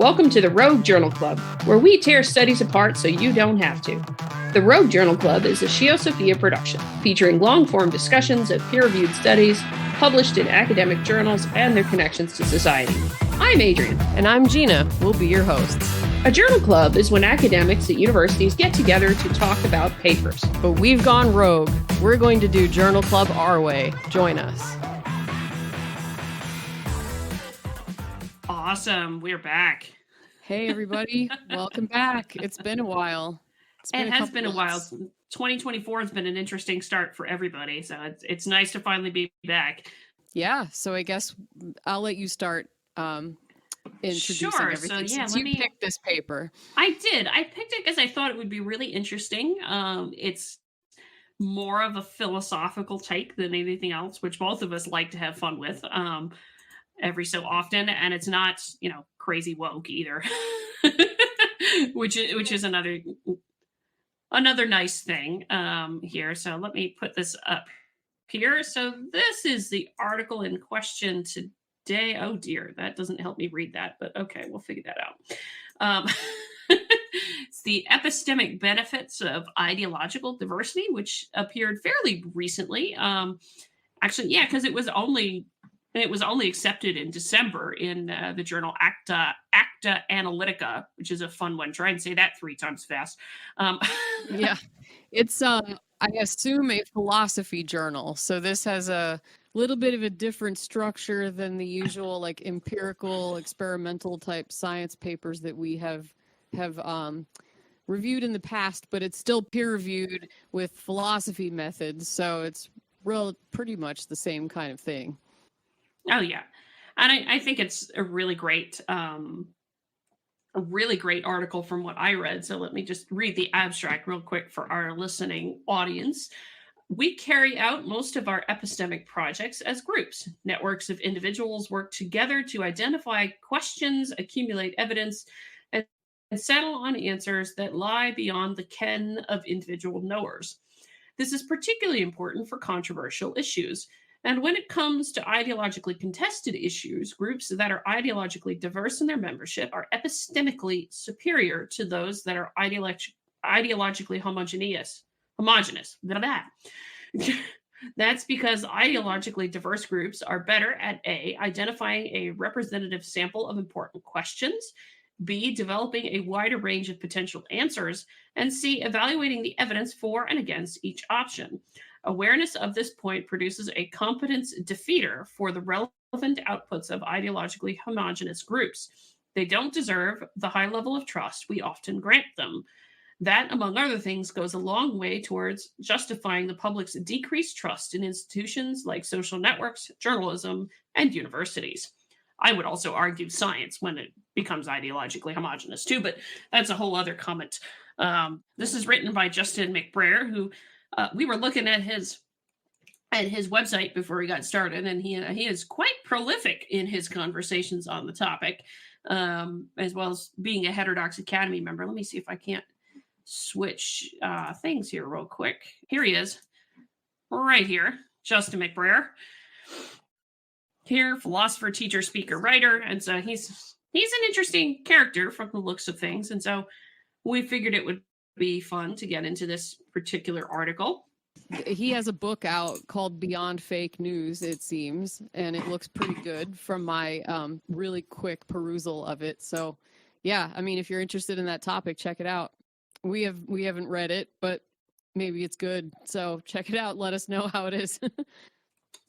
Welcome to the Rogue Journal Club, where we tear studies apart so you don't have to. The Rogue Journal Club is a ScioSophia production, featuring long-form discussions of peer-reviewed studies published in academic journals and their connections to society. I'm Adrian. And I'm Gina. We'll be your hosts. A journal club is when academics at universities get together to talk about papers. But we've gone rogue. We're going to do Journal Club our way. Join us. Awesome. We're back. Hey, everybody. Welcome back. It's been a while. It has been a while. 2024 has been an interesting start for everybody. So it's nice to finally be back. Yeah. So I guess I'll let you start introducing everything. So, yeah, since you picked this paper. I did. I picked it because I thought it would be really interesting. It's more of a philosophical take than anything else, which both of us like to have fun with every so often. And it's not, crazy woke either, which is another nice thing here. So let me put this up here. So this is the article in question today. Oh dear, that doesn't help me read that, but okay, we'll figure that out. It's the Epistemic Benefits of Ideological Diversity, which appeared fairly recently. Actually, yeah, because it was only accepted in December in the journal Acta Analytica, which is a fun one. Try and say that 3 times fast. Yeah, it's I assume a philosophy journal. So this has a little bit of a different structure than the usual like empirical, experimental type science papers that we have reviewed in the past, but it's still peer reviewed with philosophy methods. So it's pretty much the same kind of thing. Oh yeah, and I think it's a really great article from what I read. So let me just read the abstract real quick for our listening audience. We carry out most of our epistemic projects as groups. Networks of individuals work together to identify questions, accumulate evidence, and settle on answers that lie beyond the ken of individual knowers. This is particularly important for controversial issues. And when it comes to ideologically contested issues, groups that are ideologically diverse in their membership are epistemically superior to those that are ideologically homogeneous. That's because ideologically diverse groups are better at A, identifying a representative sample of important questions, B, developing a wider range of potential answers, and C, evaluating the evidence for and against each option. Awareness of this point produces a competence defeater for the relevant outputs of ideologically homogeneous groups. They don't deserve the high level of trust we often grant them. That, among other things, goes a long way towards justifying the public's decreased trust in institutions like social networks, journalism, and universities. I would also argue science when it becomes ideologically homogeneous too, but that's a whole other comment. This is written by Justin McBrayer, who we were looking at his website before we got started, and he is quite prolific in his conversations on the topic, as well as being a Heterodox Academy member. Let me see if I can't switch things here real quick. Here he is, right here, Justin McBrayer. Here, philosopher, teacher, speaker, writer, and so he's an interesting character from the looks of things, and so we figured it would be fun to get into this particular article. He has a book out called Beyond Fake News, it seems, and it looks pretty good from my really quick perusal of it. So yeah, I mean, if you're interested in that topic, check it out. We haven't read it, but maybe it's good. So check it out. Let us know how it is.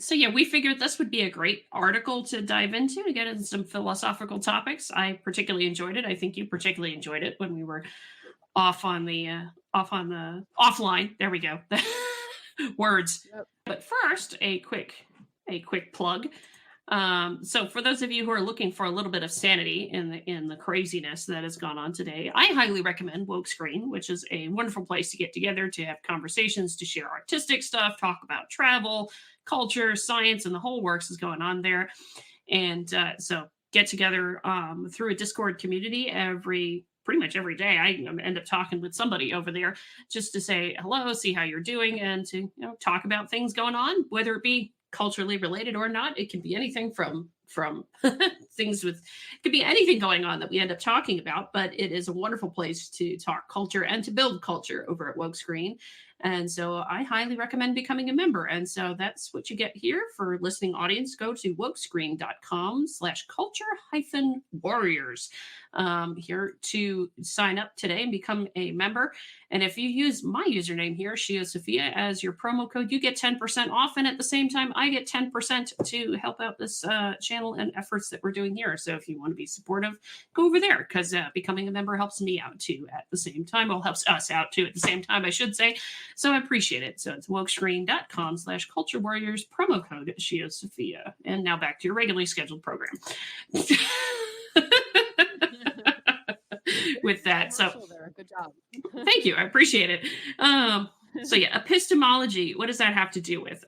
So yeah, we figured this would be a great article to dive into to get into some philosophical topics. I particularly enjoyed it. I think you particularly enjoyed it when we were offline. There we go. Words. Yep. But first, a quick plug. So for those of you who are looking for a little bit of sanity in the craziness that has gone on today, I highly recommend Wokescreen, which is a wonderful place to get together to have conversations, to share artistic stuff, talk about travel, culture, science, and the whole works is going on there. And so get together through a Discord community pretty much every day. I end up talking with somebody over there just to say hello, see how you're doing, and to talk about things going on, whether it be culturally related or not. It can be anything from things with, it could be anything going on that we end up talking about, but it is a wonderful place to talk culture and to build culture over at Wokescreen. And so I highly recommend becoming a member. And so that's what you get here. For listening audience, go to wokescreen.com/culture-warriors here to sign up today and become a member. And if you use my username here, ScioSophia, as your promo code, you get 10% off. And at the same time, I get 10% to help out this channel and efforts that we're doing here. So if you want to be supportive, go over there, because becoming a member helps me out too at the same time. Well, helps us out too at the same time, I should say. So I appreciate it. So it's wokescreen.com/culture warriors, promo code ScioSophia. And now back to your regularly scheduled program. With that, so good job. Thank you, I appreciate it. So yeah, epistemology, what does that have to do with?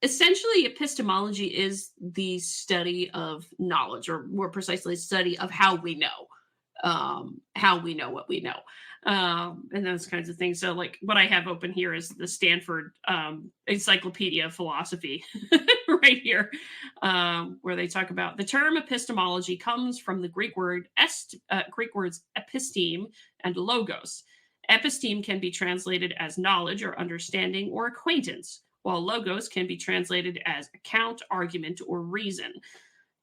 Essentially, epistemology is the study of knowledge, or more precisely, study of how we know what we know, and those kinds of things. So like what I have open here is the Stanford Encyclopedia of Philosophy right here, where they talk about the term epistemology comes from the Greek words episteme and logos. Episteme can be translated as knowledge or understanding or acquaintance, while logos can be translated as account, argument, or reason.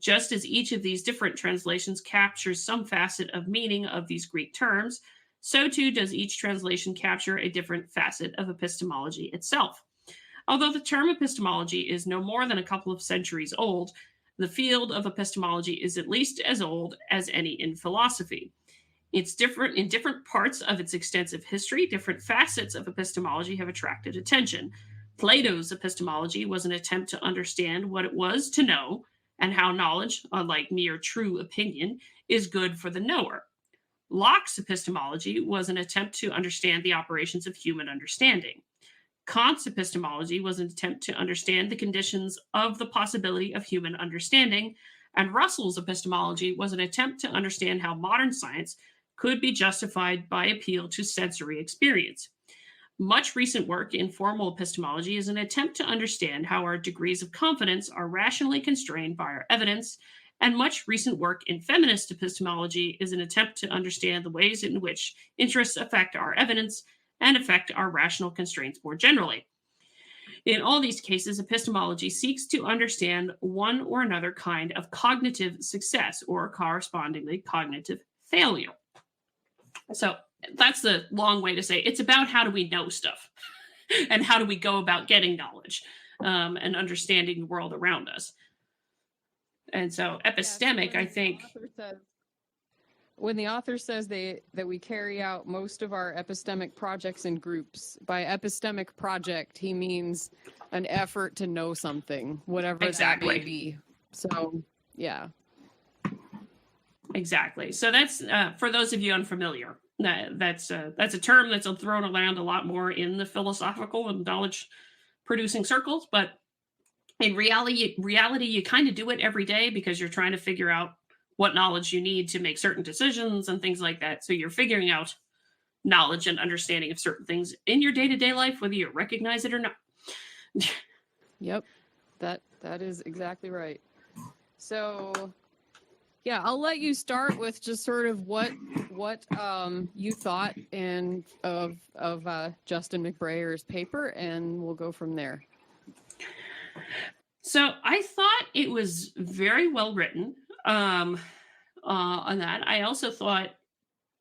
Just as each of these different translations captures some facet of meaning of these Greek terms, so too does each translation capture a different facet of epistemology itself. Although the term epistemology is no more than a couple of centuries old, the field of epistemology is at least as old as any in philosophy. It's different in different parts of its extensive history. Different facets of epistemology have attracted attention. Plato's epistemology was an attempt to understand what it was to know, and how knowledge, unlike mere true opinion, is good for the knower. Locke's epistemology was an attempt to understand the operations of human understanding. Kant's epistemology was an attempt to understand the conditions of the possibility of human understanding, and Russell's epistemology was an attempt to understand how modern science could be justified by appeal to sensory experience. Much recent work in formal epistemology is an attempt to understand how our degrees of confidence are rationally constrained by our evidence, and much recent work in feminist epistemology is an attempt to understand the ways in which interests affect our evidence and affect our rational constraints more generally. In all these cases, epistemology seeks to understand one or another kind of cognitive success, or correspondingly cognitive failure. So that's the long way to say it's about how do we know stuff and how do we go about getting knowledge and understanding the world around us. And so epistemic, I think... When the author says that we carry out most of our epistemic projects in groups, by epistemic project, he means an effort to know something, whatever that may be. So, yeah. Exactly. So that's, for those of you unfamiliar, that's a term that's thrown around a lot more in the philosophical and knowledge-producing circles, but in reality, you kind of do it every day because you're trying to figure out what knowledge you need to make certain decisions and things like that. So you're figuring out knowledge and understanding of certain things in your day-to-day life, whether you recognize it or not. Yep, that is exactly right. So, yeah, I'll let you start with just sort of what you thought of Justin McBrayer's paper, and we'll go from there. So I thought it was very well written. On that, I also thought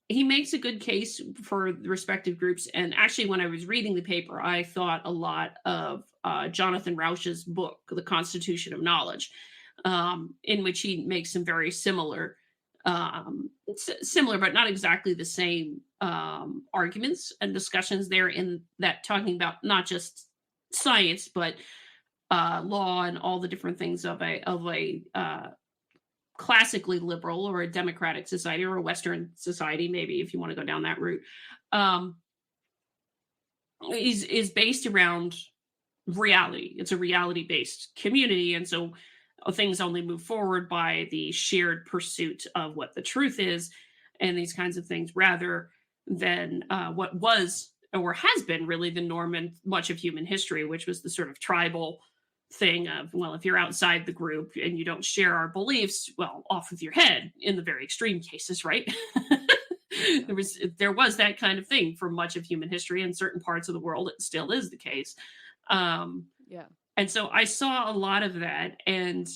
he makes a good case for the respective groups. And actually, when I was reading the paper, I thought a lot of Jonathan Rauch's book, The Constitution of Knowledge, in which he makes some very similar, but not exactly the same arguments and discussions there, in that talking about not just science, but law and all the different things of a classically liberal or a democratic society, or a Western society, maybe, if you want to go down that route, is based around reality. It's a reality-based community, and so things only move forward by the shared pursuit of what the truth is, and these kinds of things, rather than what was or has been really the norm in much of human history, which was the sort of tribal thing of, well, if you're outside the group and you don't share our beliefs, well, off with your head in the very extreme cases, right? There was that kind of thing for much of human history. In certain parts of the world, it still is the case. Yeah. And so I saw a lot of that, and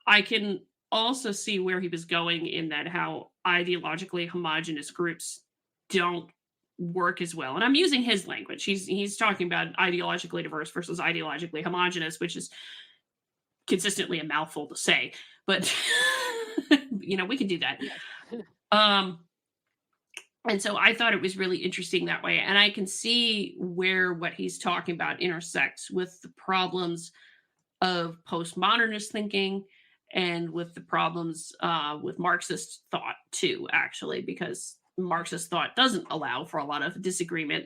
I can also see where he was going in that how ideologically homogenous groups don't work as well. And I'm using his language. He's talking about ideologically diverse versus ideologically homogenous, which is consistently a mouthful to say, but we can do that. And so I thought it was really interesting that way. And I can see where what he's talking about intersects with the problems of postmodernist thinking and with the problems with Marxist thought too, actually, because Marxist thought doesn't allow for a lot of disagreement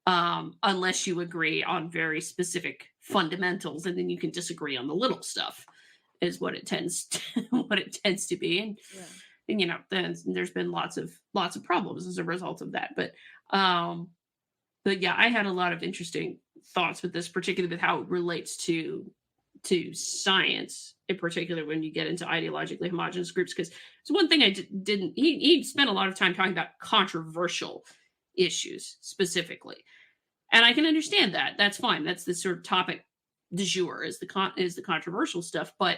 unless you agree on very specific fundamentals, and then you can disagree on the little stuff, is what it tends to be. And then there's been lots of problems as a result of that. But yeah, I had a lot of interesting thoughts with this, particularly with how it relates to science, in particular when you get into ideologically homogenous groups. Because it's one thing I didn't. He spent a lot of time talking about controversial issues specifically, and I can understand that. That's fine. That's the sort of topic du jour is the controversial stuff, but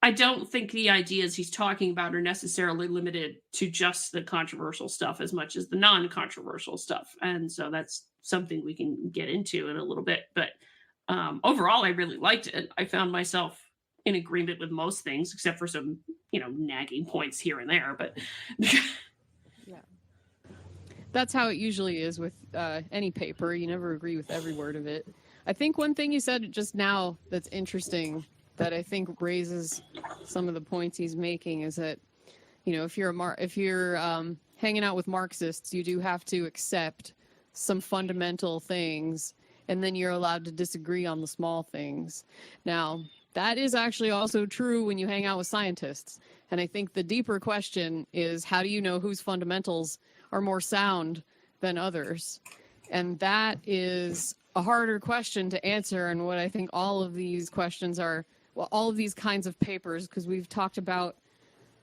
I don't think the ideas he's talking about are necessarily limited to just the controversial stuff as much as the non-controversial stuff. And so that's something we can get into in a little bit. But overall, I really liked it. I found myself in agreement with most things, except for some, nagging points here and there. But yeah, that's how it usually is with any paper. You never agree with every word of it. I think one thing you said just now that's interesting, that I think raises some of the points he's making, is that, if you're hanging out with Marxists, you do have to accept some fundamental things, and then you're allowed to disagree on the small things. Now, that is actually also true when you hang out with scientists. And I think the deeper question is, how do you know whose fundamentals are more sound than others? And that is a harder question to answer. And what I think all of these questions are, well, all of these kinds of papers, because we've talked about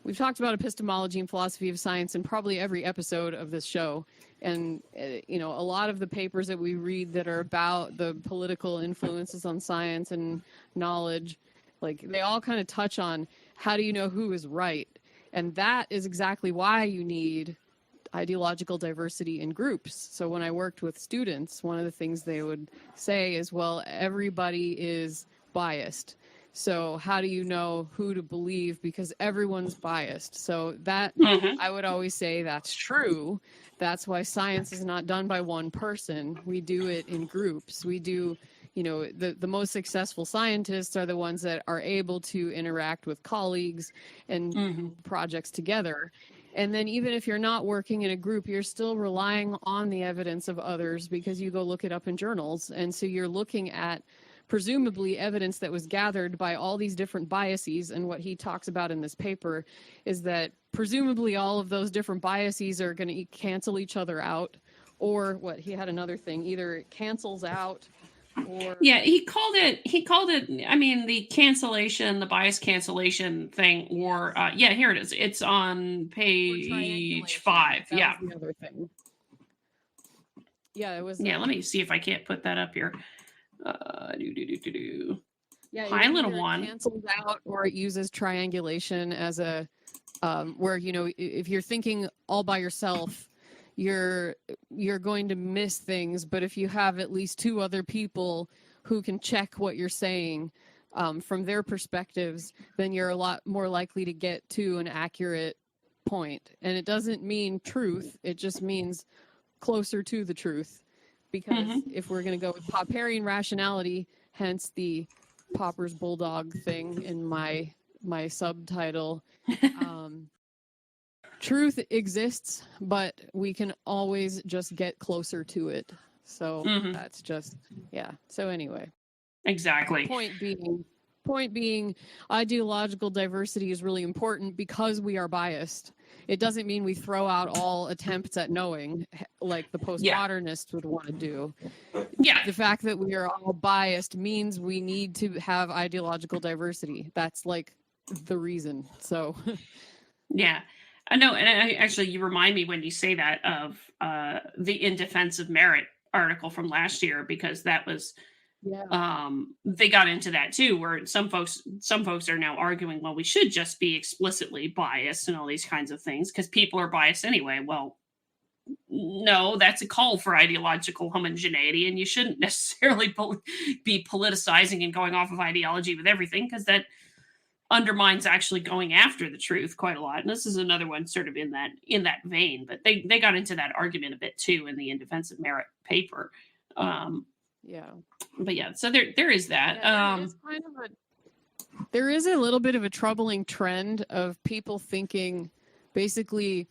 epistemology and philosophy of science in probably every episode of this show. And, a lot of the papers that we read that are about the political influences on science and knowledge, like, they all kind of touch on, how do you know who is right? And that is exactly why you need ideological diversity in groups. So when I worked with students, one of the things they would say is, well, everybody is biased. So how do you know who to believe? Because everyone's biased. So that, I would always say that's true. That's why science is not done by one person. We do it in groups. We do, the most successful scientists are the ones that are able to interact with colleagues and projects together. And then even if you're not working in a group, you're still relying on the evidence of others because you go look it up in journals. And so you're looking at presumably evidence that was gathered by all these different biases. And what he talks about in this paper is that presumably all of those different biases are going to cancel each other out, or what he had another thing, either it cancels out or... Yeah, he called it, the bias cancellation thing, or, here it is. It's on page 5. That was the other thing. Yeah, it was... Yeah, let me see if I can't put that up here. Yeah, Hi, little one. It cancels out, or it uses triangulation as a where if you're thinking all by yourself, you're going to miss things. But if you have at least two other people who can check what you're saying from their perspectives, then you're a lot more likely to get to an accurate point. And it doesn't mean truth; it just means closer to the truth. Because if we're going to go with Popperian rationality, hence the Popper's Bulldog thing in my subtitle, truth exists, but we can always just get closer to it. So that's just, yeah. So anyway. Exactly. The point being, point being, ideological diversity is really important because we are biased. It doesn't mean we throw out all attempts at knowing, like the postmodernists would want to do. Yeah. The fact that we are all biased means we need to have ideological diversity. That's like the reason. So, yeah. I know. And actually, you remind me when you say that of the In Defense of Merit article from last year, because that was, they got into that too, where some folks are now arguing, well, we should just be explicitly biased and all these kinds of things because people are biased anyway. Well, no, that's a call for ideological homogeneity, and you shouldn't necessarily be politicizing and going off of ideology with everything, because that undermines actually going after the truth quite a lot. And this is another one sort of in that vein, but they got into that argument a bit too in the In Defense of Merit paper. But yeah, so there is that. There is a little bit of a troubling trend of people thinking basically,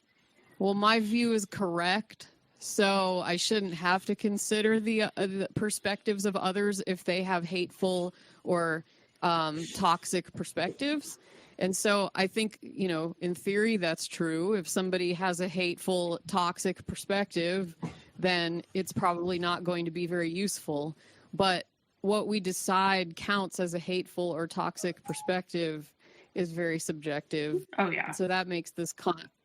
well, my view is correct, so I shouldn't have to consider the perspectives of others if they have hateful or toxic perspectives. And so I think, in theory, that's true. If somebody has a hateful, toxic perspective, then it's probably not going to be very useful. But what we decide counts as a hateful or toxic perspective is very subjective. Oh, yeah. So that makes this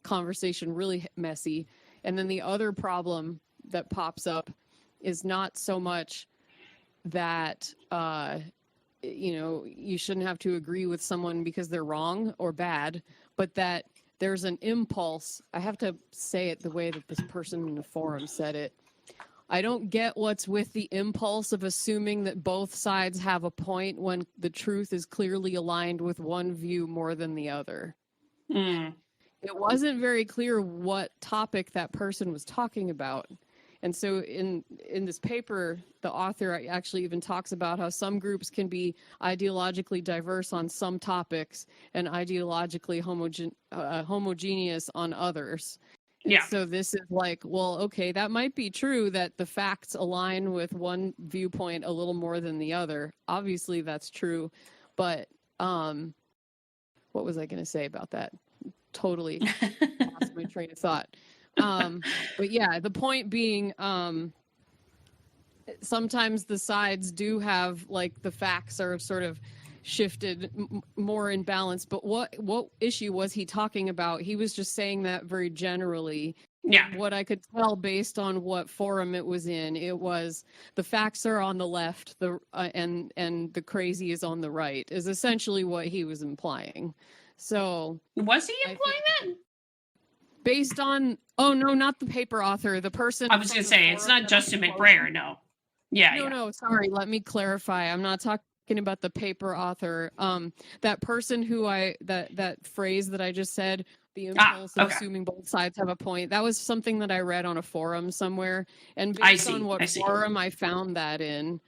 conversation really messy. And then the other problem that pops up is not so much that, you shouldn't have to agree with someone because they're wrong or bad, but that there's an impulse. I have to say it the way that this person in the forum said it. I don't get what's with the impulse of assuming that both sides have a point when the truth is clearly aligned with one view more than the other. It wasn't very clear what topic that person was talking about. And so in this paper, the author actually even talks about how some groups can be ideologically diverse on some topics and ideologically homogeneous on others. And so this is like, well, okay, that might be true that the facts align with one viewpoint a little more than the other. Obviously, that's true. But what was I going to say about that? Totally lost my train of thought. But yeah, the point being, sometimes the sides do have, like, the facts are sort of shifted more in balance. But what issue was he talking about? He was just saying that very generally. Yeah. What I could tell based on what forum it was in, it was the facts are on the left, and the crazy is on the right, is essentially what he was implying. So was he implying that? Based on, oh no, not the paper author, the person. I was going to say, it's not Justin McBrayer, no. No, sorry, let me clarify. I'm not talking about the paper author. That person who that phrase that I just said, the impulse of assuming both sides have a point, that was something that I read on a forum somewhere. And based on what forum I found that in,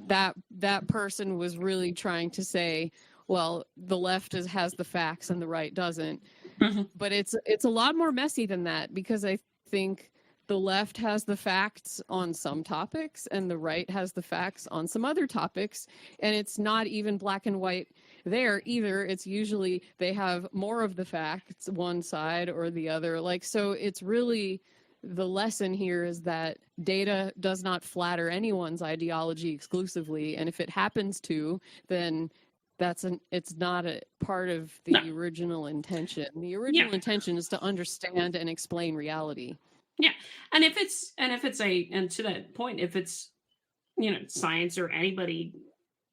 that person was really trying to say, well, the left has the facts and the right doesn't. Mm-hmm. But it's a lot more messy than that, because I think the left has the facts on some topics and the right has the facts on some other topics. And it's not even black and white there either. It's usually they have more of the facts, one side or the other. Like, so it's really, the lesson here is that data does not flatter anyone's ideology exclusively. And if it happens to, then it's not a part of the original intention. The original intention is to understand and explain reality. Yeah. And to that point, if it's, science or anybody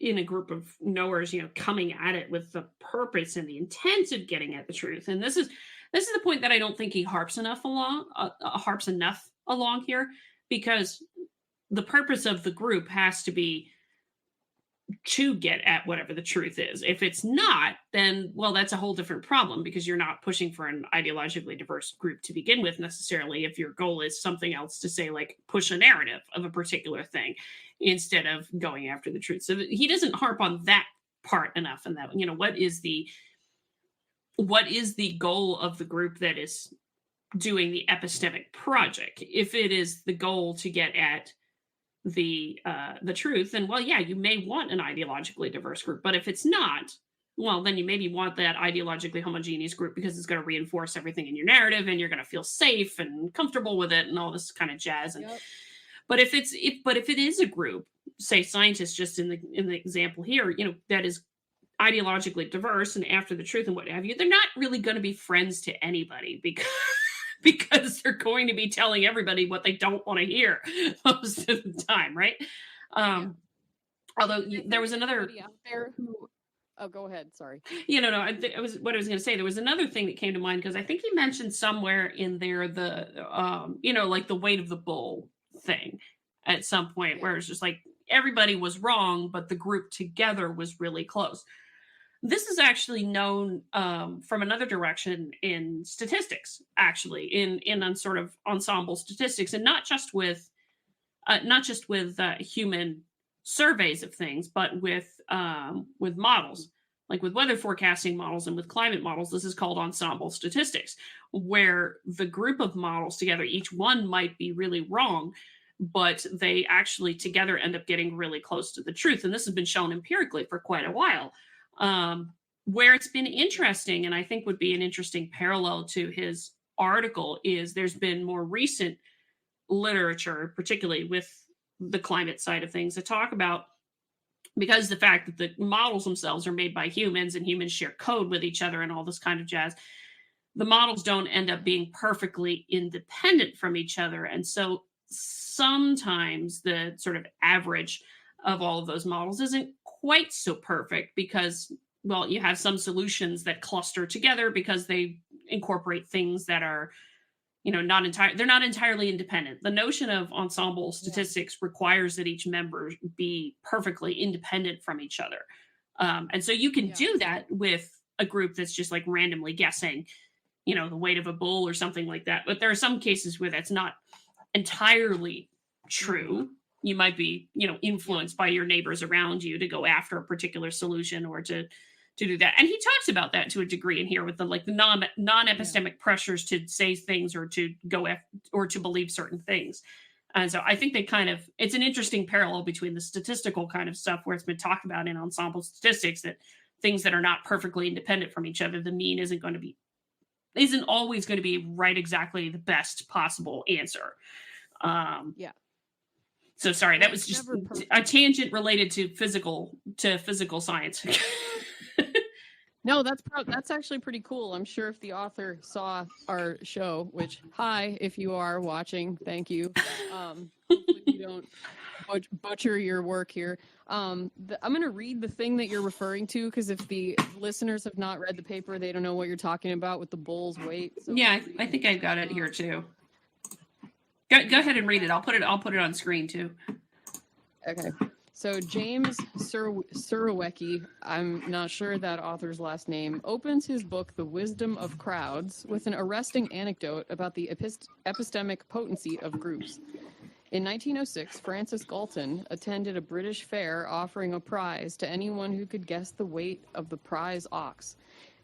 in a group of knowers, coming at it with the purpose and the intent of getting at the truth. And this is the point that I don't think he harps enough along here, because the purpose of the group has to be to get at whatever the truth is. If it's not, then, well, that's a whole different problem, because you're not pushing for an ideologically diverse group to begin with necessarily, if your goal is something else, to say, like, push a narrative of a particular thing instead of going after the truth. So he doesn't harp on that part enough. And that, what is the goal of the group that is doing the epistemic project? If it is the goal to get at the truth, then well, yeah, you may want an ideologically diverse group. But if it's not, well, then you maybe want that ideologically homogeneous group because it's going to reinforce everything in your narrative, and you're going to feel safe and comfortable with it, and all this kind of jazz. And Yep. but if it is a group, say scientists, just in the example here, that is ideologically diverse and after the truth and what have you, they're not really going to be friends to anybody because because they're going to be telling everybody what they don't want to hear most of the time, right? Yeah. Although Is there was another, anybody out there who? Oh, go ahead. Sorry. no, it was what I was going to say. There was another thing that came to mind because I think he mentioned somewhere in there like the weight of the bull thing at some point, Yeah. where it's just like everybody was wrong, but the group together was really close. This is actually known from another direction in statistics, actually, in on sort of ensemble statistics, and not just with human surveys of things, but with models, like with weather forecasting models and with climate models. This is called ensemble statistics, where the group of models together, each one might be really wrong, but they actually together end up getting really close to the truth. And this has been shown empirically for quite a while. Where it's been interesting, and I think would be an interesting parallel to his article, is there's been more recent literature, particularly with the climate side of things, to talk about, because the fact that the models themselves are made by humans and humans share code with each other and all this kind of jazz, the models don't end up being perfectly independent from each other. And so sometimes the sort of average of all of those models isn't quite so perfect because, well, you have some solutions that cluster together because they incorporate things that are, they're not entirely independent. The notion of ensemble statistics requires that each member be perfectly independent from each other. And so you can do that with a group that's just like randomly guessing, the weight of a bull or something like that. But there are some cases where that's not entirely true. You might be, influenced by your neighbors around you to go after a particular solution or to do that. And he talks about that to a degree in here with the non-epistemic pressures to say things or to or to believe certain things. And so I think it's an interesting parallel between the statistical kind of stuff where it's been talked about in ensemble statistics, that things that are not perfectly independent from each other, the mean isn't always going to be right exactly the best possible answer. So sorry, that was just a tangent related to physical science. No, that's actually pretty cool. I'm sure if the author saw our show, which, hi, if you are watching, thank you. Hopefully you don't butcher your work here. I'm going to read the thing that you're referring to, because if the listeners have not read the paper, they don't know what you're talking about with the bull's weight. So yeah, I think I've got it here too. Go ahead and read it. I'll put it on screen too. Okay. So James Surowiecki, I'm not sure that author's last name, opens his book The Wisdom of Crowds with an arresting anecdote about the epistemic potency of groups. In 1906, Francis Galton attended a British fair offering a prize to anyone who could guess the weight of the prize ox.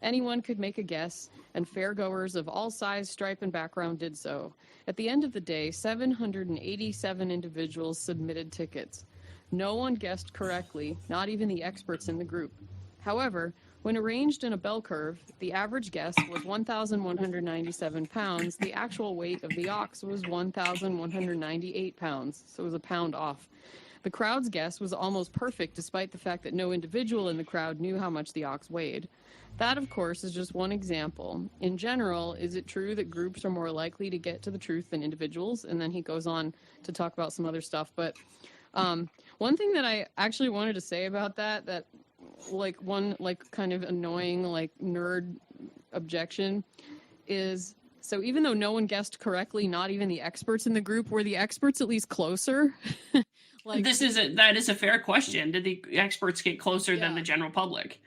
Anyone could make a guess, and fairgoers of all size, stripe, and background did so. At the end of the day, 787 individuals submitted tickets. No one guessed correctly, not even the experts in the group. However, when arranged in a bell curve, the average guess was 1,197 pounds. The actual weight of the ox was 1,198 pounds, so it was a pound off. The crowd's guess was almost perfect, despite the fact that no individual in the crowd knew how much the ox weighed. That, of course, is just one example. In general, is it true that groups are more likely to get to the truth than individuals? And then he goes on to talk about some other stuff, but one thing that I actually wanted to say about that kind of annoying, nerd objection is, so even though no one guessed correctly, not even the experts in the group, were the experts at least closer? That is a fair question. Did the experts get closer than the general public?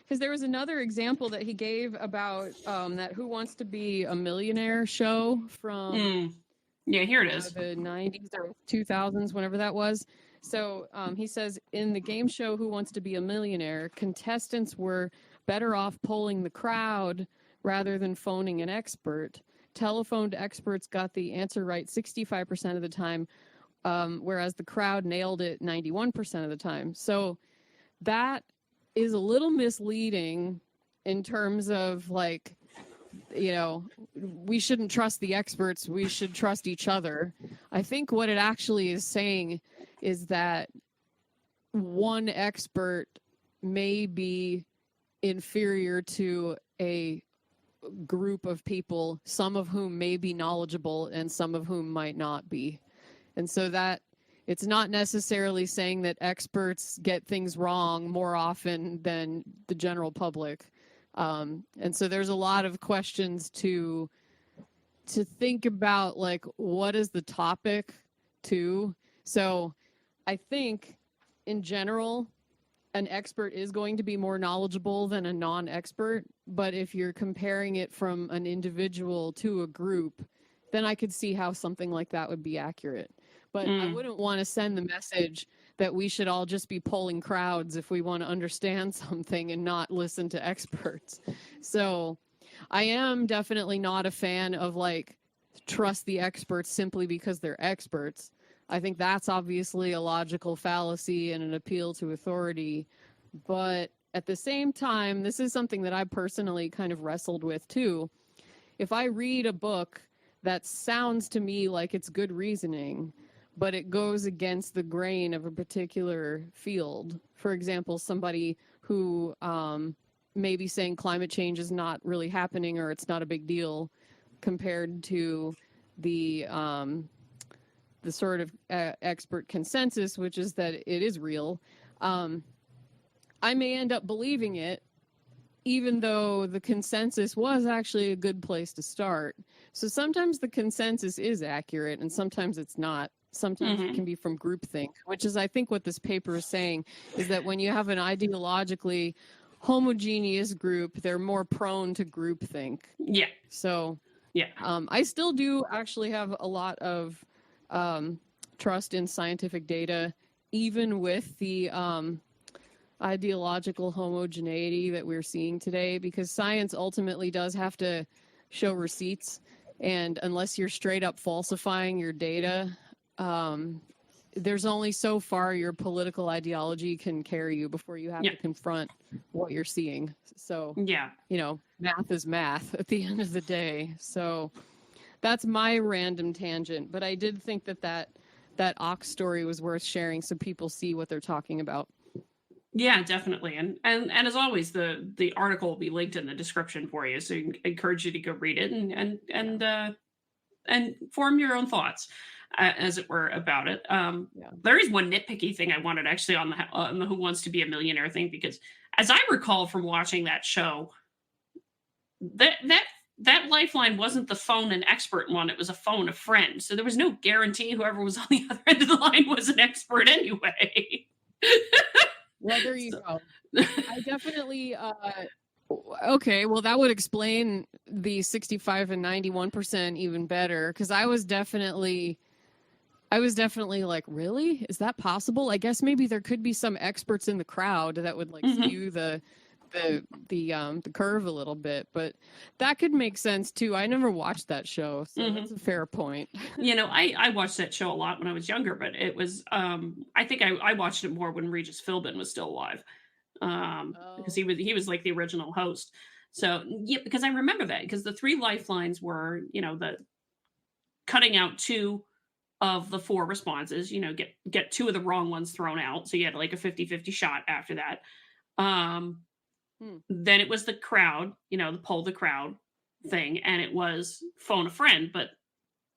Because there was another example that he gave about that Who Wants to Be a Millionaire show from... Yeah, here it is. The 90s or 2000s, whenever that was. So he says, in the game show Who Wants to Be a Millionaire, contestants were better off polling the crowd rather than phoning an expert. Telephoned experts got the answer right 65% of the time, whereas the crowd nailed it 91% of the time. So that is a little misleading in terms of like, you know, we shouldn't trust the experts, we should trust each other. I think what it actually is saying is that one expert may be inferior to a group of people, some of whom may be knowledgeable and some of whom might not be. And so that it's not necessarily saying that experts get things wrong more often than the general public. And so there's a lot of questions to think about, like, what is the topic too? So I think in general, an expert is going to be more knowledgeable than a non-expert. But if you're comparing it from an individual to a group, then I could see how something like that would be accurate. But I wouldn't want to send the message that we should all just be polling crowds if we want to understand something and not listen to experts. So I am definitely not a fan of like trust the experts simply because they're experts. I think that's obviously a logical fallacy and an appeal to authority. But at the same time, this is something that I personally kind of wrestled with too. If I read a book that sounds to me like it's good reasoning, but it goes against the grain of a particular field. For example, somebody who may be saying climate change is not really happening or it's not a big deal compared to the sort of expert consensus, which is that it is real. I may end up believing it, even though the consensus was actually a good place to start. So sometimes the consensus is accurate and sometimes it's not. Sometimes it can be from groupthink, which is, I think, what this paper is saying, is that when you have an ideologically homogeneous group, they're more prone to groupthink. Yeah. So, yeah, I still do actually have a lot of trust in scientific data, even with the ideological homogeneity that we're seeing today, because science ultimately does have to show receipts. And unless you're straight up falsifying your data, there's only so far your political ideology can carry you before you have to confront what you're seeing. So, you know, math is math at the end of the day. So that's my random tangent. But I did think that ox story was worth sharing so people see what they're talking about. Yeah, definitely. And as always, the article will be linked in the description for you. So I encourage you to go read it and form your own thoughts, as it were, about it. There is one nitpicky thing I wanted actually on the Who Wants to Be a Millionaire thing, because as I recall from watching that show, that lifeline wasn't the phone an expert one, it was a phone a friend. So there was no guarantee whoever was on the other end of the line was an expert anyway. Well, there you go. I definitely okay, well that would explain the 65 and 91% even better, because I was definitely like, really? Is that possible? I guess maybe there could be some experts in the crowd that would like skew the curve a little bit, but that could make sense too. I never watched that show, so that's a fair point. You know, I watched that show a lot when I was younger, but it was I think I watched it more when Regis Philbin was still alive, because he was like the original host. So yeah, because I remember that, because the 3 lifelines were, you know, the cutting out 2 of the 4 responses, you know, get 2 of the wrong ones thrown out, so you had like a 50-50 shot after that. Then it was the crowd, you know, the poll the crowd thing, and it was phone a friend. But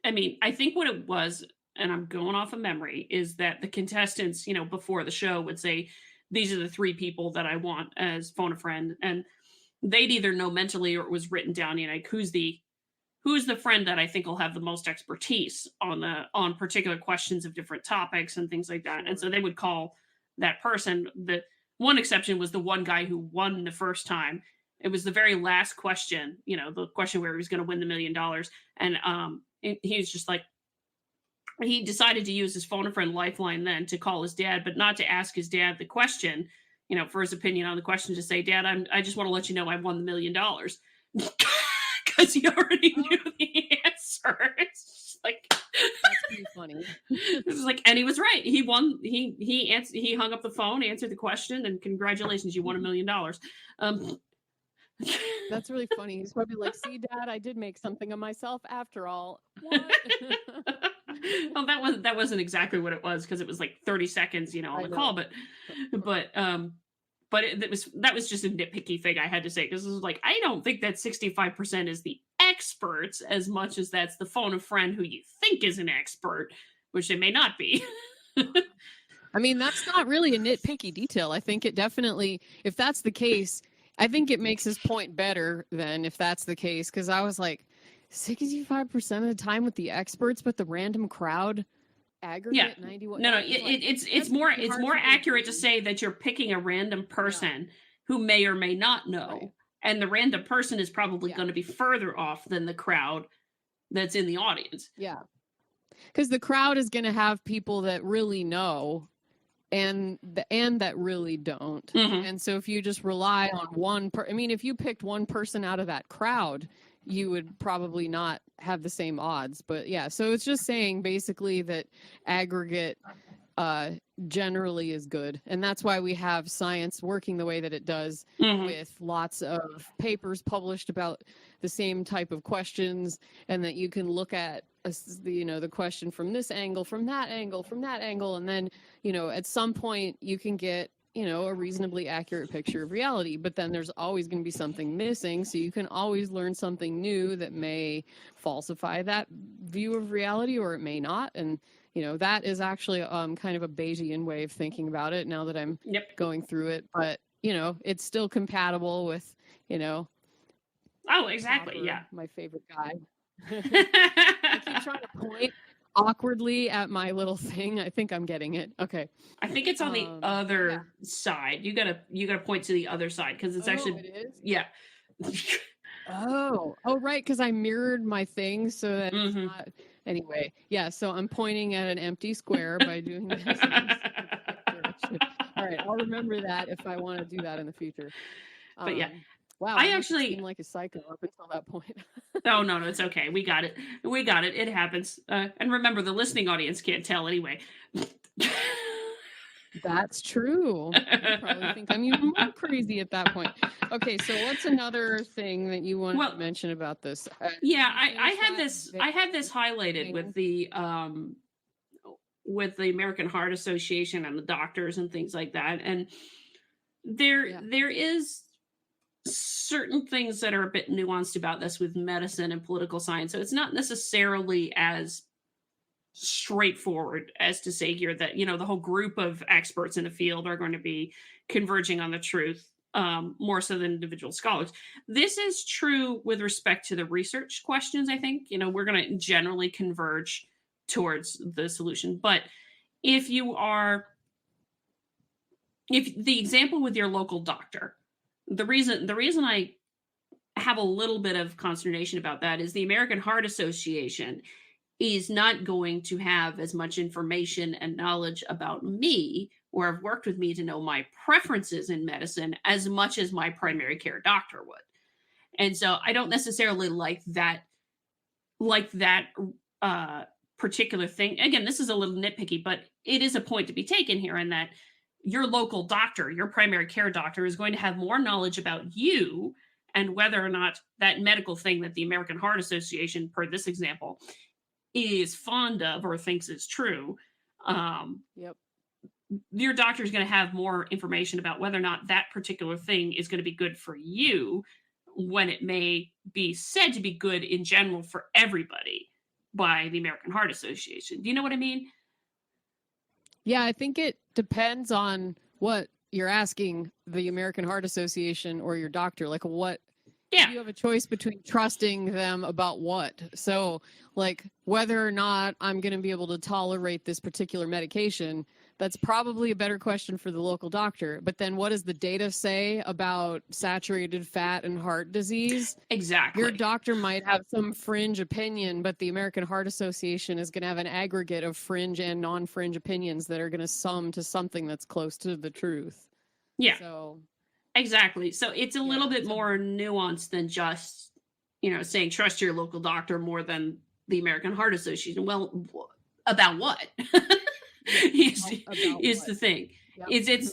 I mean, I think what it was, and I'm going off of memory, is that the contestants, you know, before the show would say, these are the 3 people that I want as phone a friend, and they'd either know mentally or it was written down, you know, like who's the friend that I think will have the most expertise on particular questions of different topics and things like that. And so they would call that person. The one exception was the one guy who won the first time. It was the very last question, you know, the question where he was going to win the $1 million. And he was just like, he decided to use his phone a friend lifeline then to call his dad, but not to ask his dad the question, you know, for his opinion on the question, to say, Dad, I just want to let you know I won the $1 million. Because he already knew the answer. It's like, That's pretty funny. it was like, and he was right. He won. He hung up the phone, answered the question, and congratulations, you won $1 million. Um, That's really funny. He's probably like, "See, Dad, I did make something of myself after all." What? well, that wasn't exactly what it was because it was like 30 seconds, on I the know. call, that was just a nitpicky thing I had to say because this is like I don't think that 65% is the experts as much as that's the phone a friend who you think is an expert, which they may not be. I mean, that's not really a nitpicky detail. I think it definitely, if that's the case, I think it makes his point better than if that's the case. Because I was like, 65% of the time with the experts, but the random crowd aggregate 91. No, It's like, it's more hard to accurate to believe. say that you're picking a random person who may or may not know, Right. and the random person is probably Yeah. going to be further off than the crowd that's in the audience. Yeah. Because the crowd is going to have people that really know and that really don't. Mhm. And so if you just rely on one I mean, if you picked one person out of that crowd, you would probably not have the same odds. But yeah, so it's just saying basically that aggregate generally is good. And that's why we have science working the way that it does, Mhm. with lots of papers published about the same type of questions, and that you can look at the question from this angle, from that angle, from that angle, and then at some point you can get a reasonably accurate picture of reality. But then there's always going to be something missing, so you can always learn something new that may falsify that view of reality, or it may not. And that is actually kind of a Bayesian way of thinking about it now that I'm going through it. But it's still compatible with Oh, exactly. Popper, Yeah. my favorite guy. I keep trying to point awkwardly at my little thing. I think I'm getting it. Okay. I think it's on the other side. You gotta point to the other side because it's actually. It is? Yeah. Oh, right. Because I mirrored my thing so that it's not. Anyway, yeah. So I'm pointing at an empty square by doing this. All right, I'll remember that if I want to do that in the future. But yeah. Wow, I must actually seem like a psycho up until that point. Oh no, it's okay. We got it. It happens. And remember, the listening audience can't tell anyway. That's true. You probably think I'm even more crazy at that point. Okay, so what's another thing that you want to mention about this? I had this highlighted with the American Heart Association and the doctors and things like that. And there is certain things that are a bit nuanced about this with medicine and political science. So it's not necessarily as straightforward as to say here that, the whole group of experts in the field are going to be converging on the truth, more so than individual scholars. This is true with respect to the research questions, I think. We're going to generally converge towards the solution. But if the example with your local doctor, the reason I have a little bit of consternation about that is the American Heart Association is not going to have as much information and knowledge about me or have worked with me to know my preferences in medicine as much as my primary care doctor would. And so I don't necessarily like that particular thing. Again, this is a little nitpicky, but it is a point to be taken here in that your local doctor, your primary care doctor, is going to have more knowledge about you and whether or not that medical thing that the American Heart Association, per this example, is fond of or thinks is true. Your doctor is going to have more information about whether or not that particular thing is going to be good for you when it may be said to be good in general for everybody by the American Heart Association. Do you know what I mean? Yeah, I think it depends on what you're asking the American Heart Association or your doctor. Like, what? Yeah. You have a choice between trusting them about what. So, like, whether or not I'm going to be able to tolerate this particular medication, that's probably a better question for the local doctor. But then what does the data say about saturated fat and heart disease? Exactly. Your doctor might have some fringe opinion, but the American Heart Association is going to have an aggregate of fringe and non-fringe opinions that are going to sum to something that's close to the truth. Yeah. So, exactly. So it's a little bit more nuanced than just, saying trust your local doctor more than the American Heart Association. Well, about what? is the thing. Yep.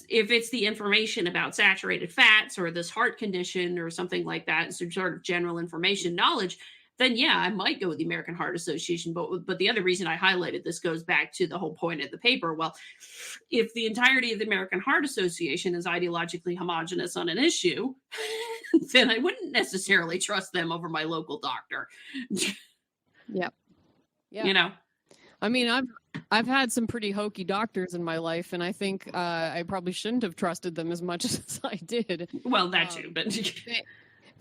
If it's the information about saturated fats or this heart condition or something like that, some sort of general information knowledge, then yeah, I might go with the American Heart Association. But the other reason I highlighted this goes back to the whole point of the paper. Well, if the entirety of the American Heart Association is ideologically homogenous on an issue, then I wouldn't necessarily trust them over my local doctor. Yep. Yeah. You know? I mean, I've had some pretty hokey doctors in my life, and I think I probably shouldn't have trusted them as much as I did. Well, that too, but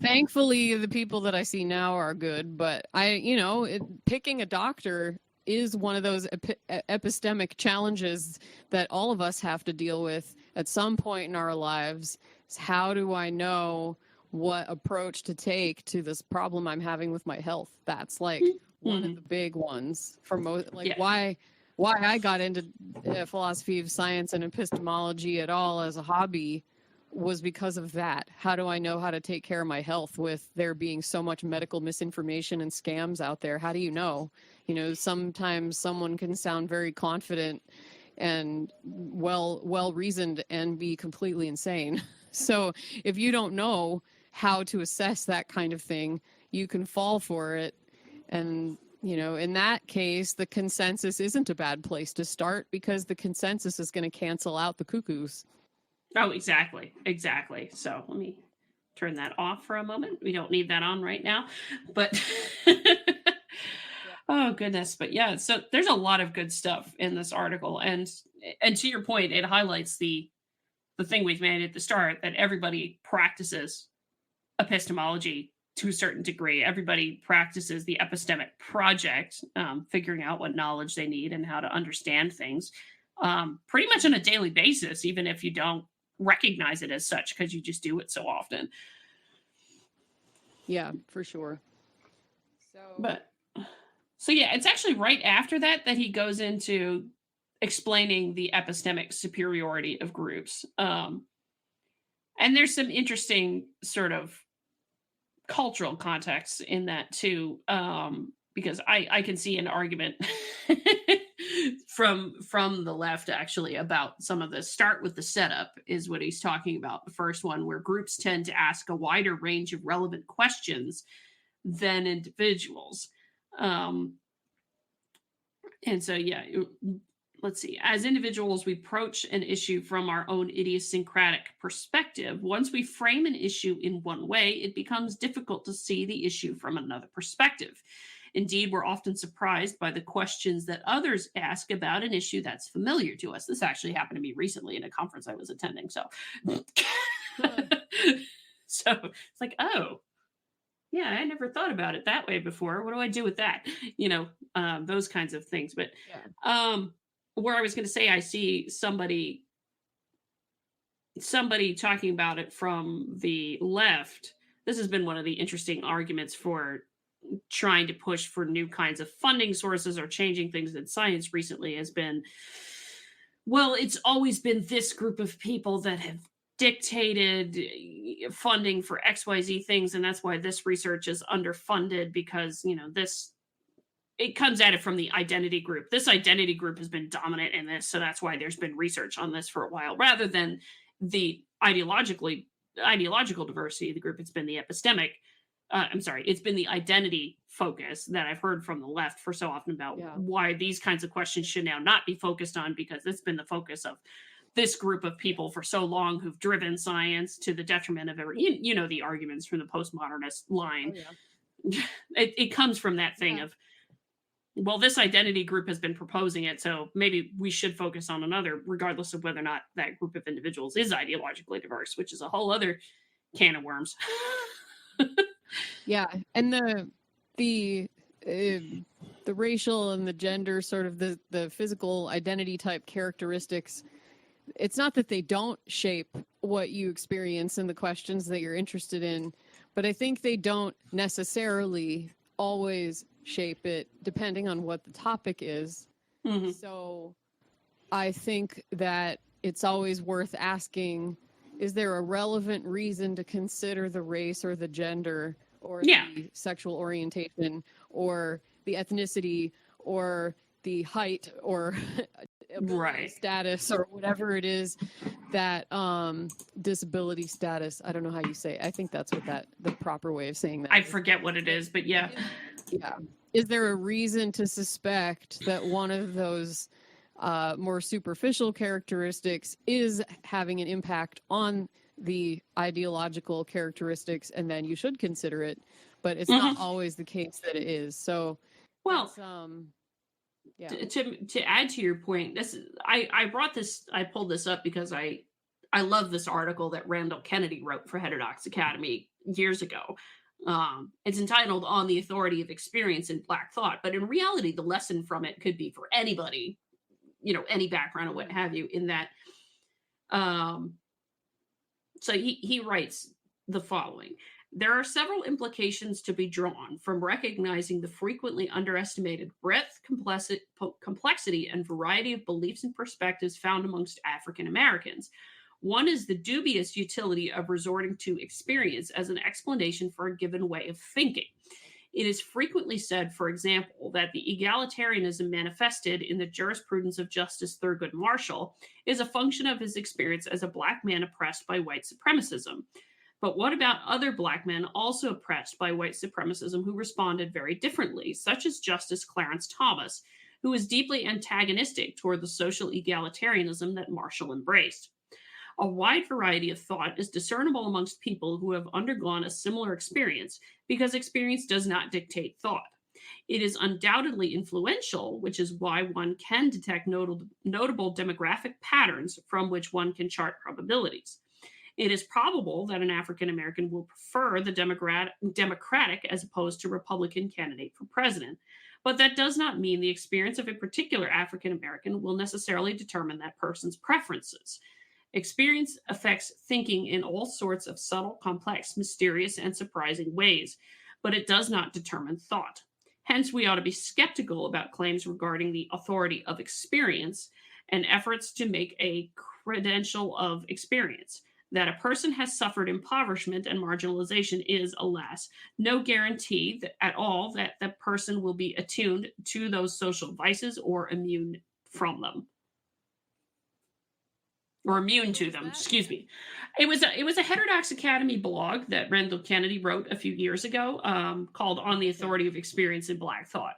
thankfully, the people that I see now are good. But picking a doctor is one of those epistemic challenges that all of us have to deal with at some point in our lives. Is how do I know what approach to take to this problem I'm having with my health? That's like one of the big ones for most. Like why I got into philosophy of science and epistemology at all as a hobby was because of that. How do I know how to take care of my health with there being so much medical misinformation and scams out there? How do you know? Sometimes someone can sound very confident and well reasoned and be completely insane. So if you don't know how to assess that kind of thing, you can fall for it. And in that case, the consensus isn't a bad place to start because the consensus is going to cancel out the cuckoos. Oh, exactly. So let me turn that off for a moment. We don't need that on right now, but oh goodness. But yeah, so there's a lot of good stuff in this article. And to your point, it highlights the thing we've made at the start, that everybody practices epistemology to a certain degree. Everybody practices the epistemic project, figuring out what knowledge they need and how to understand things pretty much on a daily basis, even if you don't recognize it as such, because you just do it so often. Yeah, for sure. So yeah, it's actually right after that he goes into explaining the epistemic superiority of groups. And there's some interesting sort of cultural context in that too, because I can see an argument from the left actually about some of this. Start with the setup is what he's talking about. The first one, where groups tend to ask a wider range of relevant questions than individuals. And so, yeah, let's see. As individuals, we approach an issue from our own idiosyncratic perspective. Once we frame an issue in one way, it becomes difficult to see the issue from another perspective. Indeed, we're often surprised by the questions that others ask about an issue that's familiar to us. This actually happened to me recently in a conference I was attending. So it's like, oh, yeah, I never thought about it that way before. What do I do with that? Those kinds of things. But where I was going to say, I see somebody talking about it from the left. This has been one of the interesting arguments for trying to push for new kinds of funding sources or changing things in science recently has been, well, it's always been this group of people that have dictated funding for XYZ things, and that's why this research is underfunded, because it comes at it from the identity group. This identity group has been dominant in this, so that's why there's been research on this for a while, rather than the ideological diversity of the group. It's been the epistemic. It's been the identity focus that I've heard from the left for so often about why these kinds of questions should now not be focused on, because it's been the focus of this group of people for so long who've driven science to the detriment of the arguments from the postmodernist line. It comes from that thing of, well, this identity group has been proposing it, so maybe we should focus on another, regardless of whether or not that group of individuals is ideologically diverse, which is a whole other can of worms. Yeah, and the racial and the gender, sort of the physical identity type characteristics, it's not that they don't shape what you experience and the questions that you're interested in, but I think they don't necessarily always shape it depending on what the topic is. Mm-hmm. So I think that it's always worth asking, is there a relevant reason to consider the race or the gender or the sexual orientation or the ethnicity or the height or ability status or whatever it is that disability status. I don't know how you say it. I think that's what the proper way of saying that I is. forget what it is, but yeah. Is there a reason to suspect that one of those more superficial characteristics is having an impact on the ideological characteristics, and then you should consider it, but it's not always the case that it is. So, well, yeah. To add to your point, I pulled this up because I love this article that Randall Kennedy wrote for Heterodox Academy years ago. It's entitled "On the Authority of Experience in Black Thought," but in reality, the lesson from it could be for anybody, any background or what have you. In that, so he writes the following. There are several implications to be drawn from recognizing the frequently underestimated breadth, complexity, and variety of beliefs and perspectives found amongst African Americans. One is the dubious utility of resorting to experience as an explanation for a given way of thinking. It is frequently said, for example, that the egalitarianism manifested in the jurisprudence of Justice Thurgood Marshall is a function of his experience as a Black man oppressed by white supremacism. But what about other Black men also oppressed by white supremacism who responded very differently, such as Justice Clarence Thomas, who was deeply antagonistic toward the social egalitarianism that Marshall embraced? A wide variety of thought is discernible amongst people who have undergone a similar experience because experience does not dictate thought. It is undoubtedly influential, which is why one can detect notable demographic patterns from which one can chart probabilities. It is probable that an African American will prefer the Democratic as opposed to Republican candidate for president, but that does not mean the experience of a particular African American will necessarily determine that person's preferences. Experience affects thinking in all sorts of subtle, complex, mysterious, and surprising ways, but it does not determine thought. Hence, we ought to be skeptical about claims regarding the authority of experience and efforts to make a credential of experience. That a person has suffered impoverishment and marginalization is, alas, no guarantee at all that the person will be attuned to those social vices or immune from them. Or immune to them, excuse me. It was a Heterodox Academy blog that Randall Kennedy wrote a few years ago called "On the Authority of Experience in Black Thought."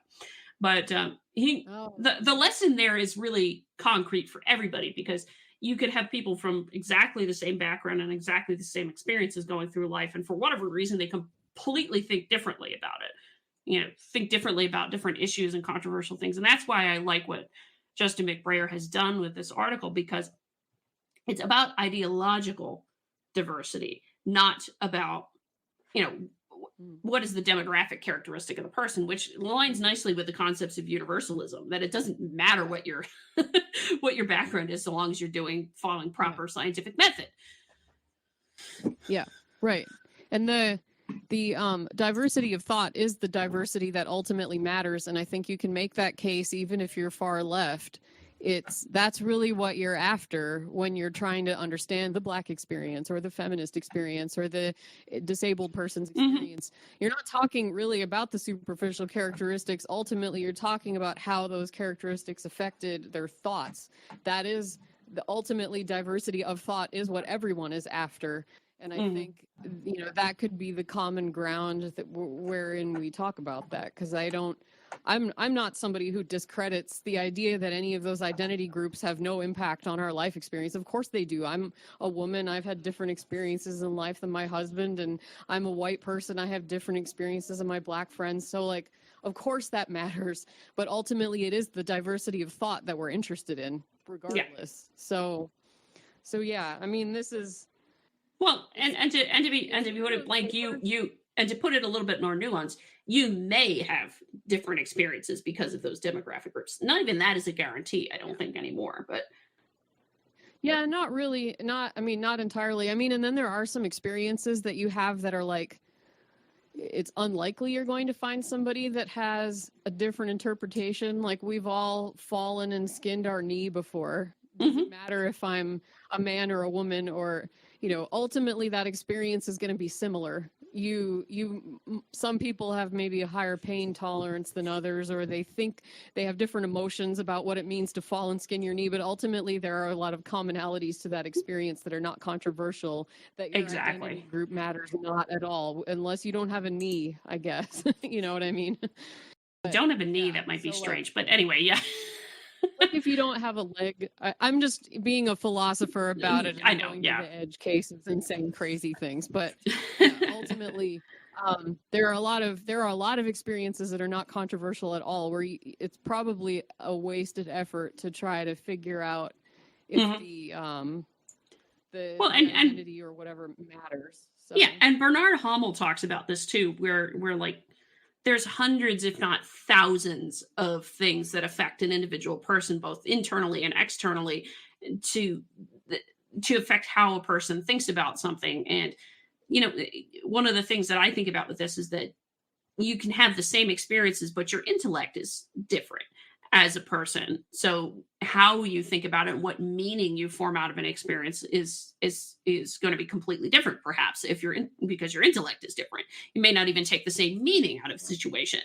But the lesson there is really concrete for everybody, because you could have people from exactly the same background and exactly the same experiences going through life, and for whatever reason, they completely think differently about it. Think differently about different issues and controversial things. And that's why I like what Justin McBrayer has done with this article, because it's about ideological diversity, not about, what is the demographic characteristic of the person, which aligns nicely with the concepts of universalism, that it doesn't matter what your what your background is, so long as you're following proper scientific method. Yeah, right. And the diversity of thought is the diversity that ultimately matters, and I think you can make that case even if you're far left. That's really what you're after when you're trying to understand the Black experience or the feminist experience or the disabled person's experience. You're not talking really about the superficial characteristics. Ultimately, you're talking about how those characteristics affected their thoughts. That is ultimately diversity of thought is what everyone is after. And I think, that could be the common ground wherein we talk about that, because I'm not somebody who discredits the idea that any of those identity groups have no impact on our life experience. Of course they do. I'm a woman. I've had different experiences in life than my husband, and I'm a white person. I have different experiences than my Black friends. So, of course that matters. But ultimately, it is the diversity of thought that we're interested in, regardless. Yeah. So yeah. I mean, this is. Well, and to put it blank, and to put it a little bit more nuanced, you may have different experiences because of those demographic groups. Not even that is a guarantee, I don't think, anymore. But yeah, not really. Not entirely. I mean, and then there are some experiences that you have that are it's unlikely you're going to find somebody that has a different interpretation. Like, we've all fallen and skinned our knee before. Doesn't matter if I'm a man or a woman, or ultimately that experience is going to be similar. some people have maybe a higher pain tolerance than others, or they think they have different emotions about what it means to fall and skin your knee, but ultimately there are a lot of commonalities to that experience that are not controversial, that your identity group matters not at all, unless you don't have a knee, I guess. You know what I mean? But, don't have a knee, that might be strange, but anyway, yeah. Like if you don't have a leg, I'm just being a philosopher about it. And I know, going yeah. to the edge cases and saying crazy things, but ultimately, there are a lot of experiences that are not controversial at all, where it's probably a wasted effort to try to figure out if the identity or whatever matters. So. Yeah, and Bernard Hommel talks about this too, where like there's hundreds, if not thousands, of things that affect an individual person, both internally and externally, to affect how a person thinks about something. And, you know, one of the things that I think about with this is that you can have the same experiences, but your intellect is different as a person. So how you think about it, what meaning you form out of an experience is going to be completely different, perhaps, because your intellect is different. You may not even take the same meaning out of a situation,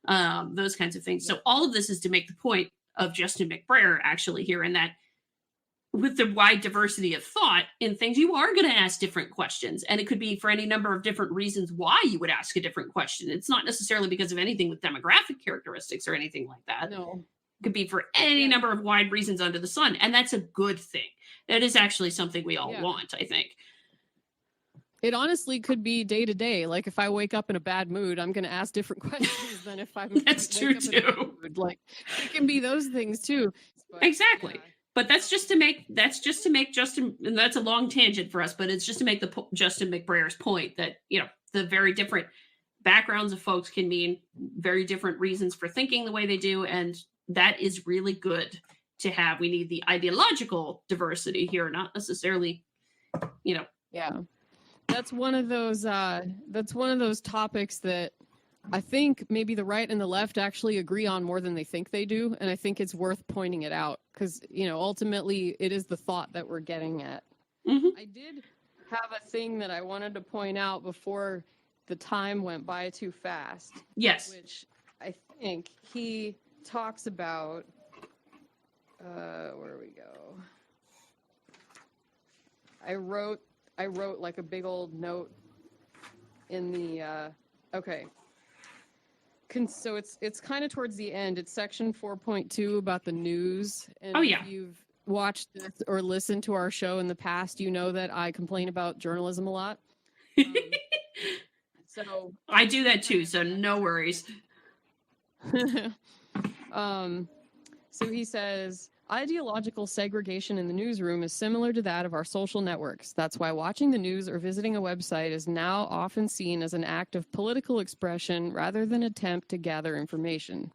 those kinds of things. So all of this is to make the point of Justin McBrayer actually here, in that with the wide diversity of thought in things, you are going to ask different questions, and it could be for any number of different reasons why you would ask a different question. It's not necessarily because of anything with demographic characteristics or anything like that. No. It could be for any number of wide reasons under the sun, and that's a good thing. That is actually something we all want, I think. It honestly could be day to day. Like if I wake up in a bad mood, I'm going to ask different questions than if I'm that's true too. Like it can be those things too. But, exactly. Yeah. But that's just to make Justin, and that's a long tangent for us, but it's just to make Justin McBrayer's point that, you know, the very different backgrounds of folks can mean very different reasons for thinking the way they do. And that is really good to have. We need the ideological diversity here, not necessarily, you know. Yeah. That's one of those topics that I think maybe the right and the left actually agree on more than they think they do. And I think it's worth pointing it out because, you know, ultimately it is the thought that we're getting at. Mm-hmm. I did have a thing that I wanted to point out before the time went by too fast. Yes. Which I think he talks about, where we go. I wrote like a big old note in the, okay. So it's kind of towards the end. It's section 4.2 about the news. And if you've watched this or listened to our show in the past, you know that I complain about journalism a lot. So I do that too, so no worries. So he says, ideological segregation in the newsroom is similar to that of our social networks. That's why watching the news or visiting a website is now often seen as an act of political expression rather than an attempt to gather information.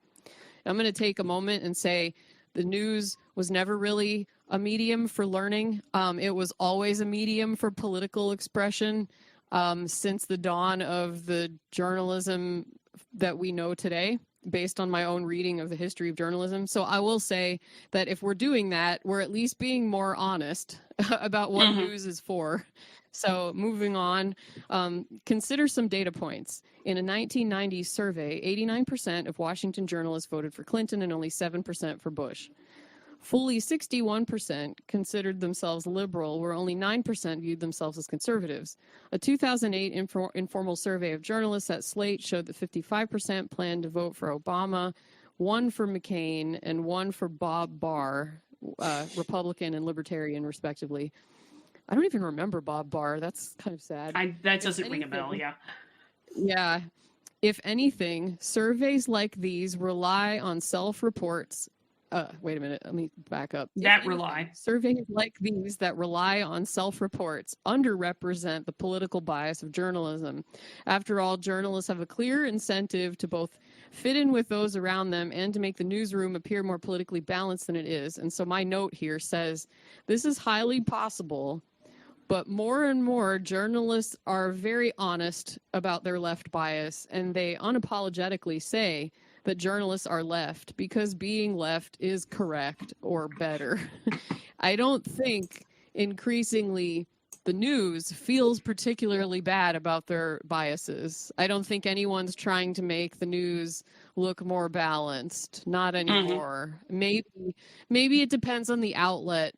I'm going to take a moment and say the news was never really a medium for learning. It was always a medium for political expression since the dawn of the journalism that we know today, based on my own reading of the history of journalism. So I will say that if we're doing that, we're at least being more honest about what news is for. So moving on, consider some data points. In a 1990 survey, 89% of Washington journalists voted for Clinton and only 7% for Bush. Fully 61% considered themselves liberal, where only 9% viewed themselves as conservatives. A 2008 informal survey of journalists at Slate showed that 55% planned to vote for Obama, 1% for McCain, and 1% for Bob Barr, Republican and Libertarian, respectively. I don't even remember Bob Barr. That's kind of sad. That doesn't ring a bell, yeah. Yeah. If anything, surveys like these rely on self-reports. Wait a minute. Let me back up. Surveys like these that rely on self-reports underrepresent the political bias of journalism. After all, journalists have a clear incentive to both fit in with those around them and to make the newsroom appear more politically balanced than it is. And so my note here says, this is highly possible, but more and more journalists are very honest about their left bias, and they unapologetically say that journalists are left because being left is correct or better. I don't think increasingly the news feels particularly bad about their biases. I don't think anyone's trying to make the news look more balanced. Not anymore. Maybe it depends on the outlet,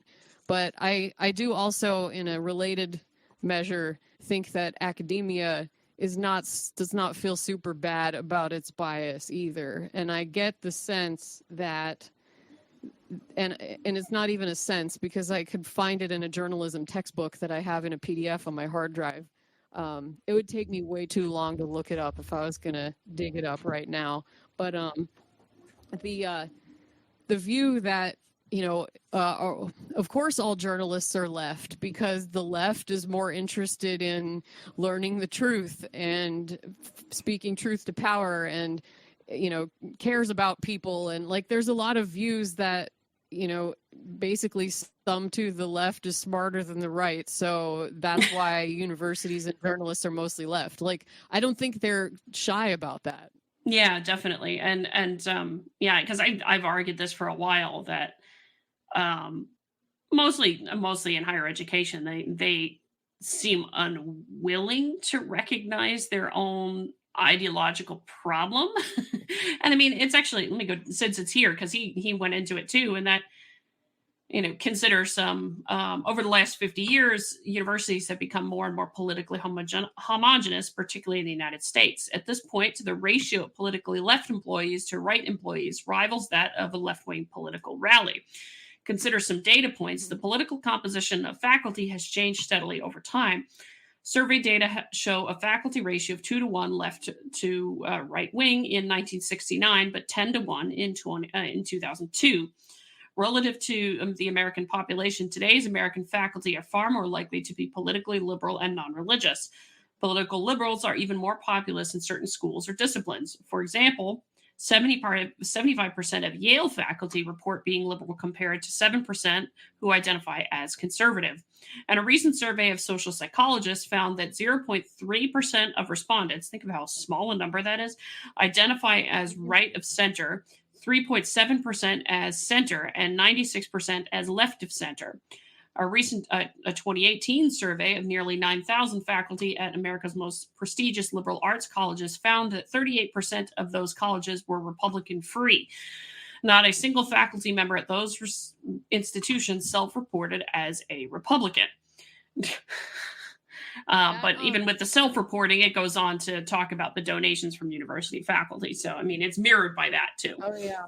but I do also, in a related measure, think that academia does not feel super bad about its bias either. And I get the sense that, and it's not even a sense, because I could find it in a journalism textbook that I have in a PDF on my hard drive. It would take me way too long to look it up if I was gonna dig it up right now. But the view that, of course all journalists are left, because the left is more interested in learning the truth and speaking truth to power, and cares about people, and like there's a lot of views that basically sum to the left is smarter than the right, so that's why universities and journalists are mostly left. Like, I don't think they're shy about that. Yeah, definitely. And yeah, because I've argued this for a while, that mostly in higher education, they seem unwilling to recognize their own ideological problem. And I mean, it's actually, let me go, since it's here, because he went into it too, and that, consider some, over the last 50 years, universities have become more and more politically homogenous, particularly in the United States. At this point, the ratio of politically left employees to right employees rivals that of a left-wing political rally. Consider some data points. The political composition of faculty has changed steadily over time. Survey data show a faculty ratio of 2-to-1 left to right wing in 1969, but 10-to-1 in 2002. Relative to the American population, today's American faculty are far more likely to be politically liberal and non-religious. Political liberals are even more populous in certain schools or disciplines. For example, 75% of Yale faculty report being liberal, compared to 7% who identify as conservative. And a recent survey of social psychologists found that 0.3% of respondents, think of how small a number that is, identify as right of center, 3.7% as center, and 96% as left of center. A recent 2018 survey of nearly 9,000 faculty at America's most prestigious liberal arts colleges found that 38% of those colleges were Republican-free. Not a single faculty member at those institutions self-reported as a Republican. But even with the self-reporting, it goes on to talk about the donations from university faculty. So, I mean, it's mirrored by that too. Oh, yeah.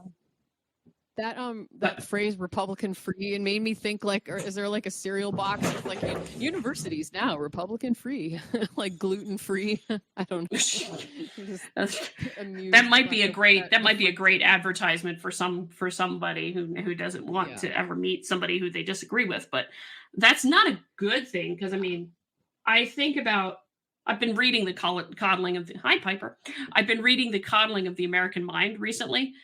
That phrase Republican free, and made me think, like, or is there like a cereal box with like universities now Republican free, like gluten free? I don't know. That might be a great advertisement for somebody who doesn't want to ever meet somebody who they disagree with. But that's not a good thing, because I mean, I think about, I've been reading the coddling of the I've been reading the coddling of the American mind recently.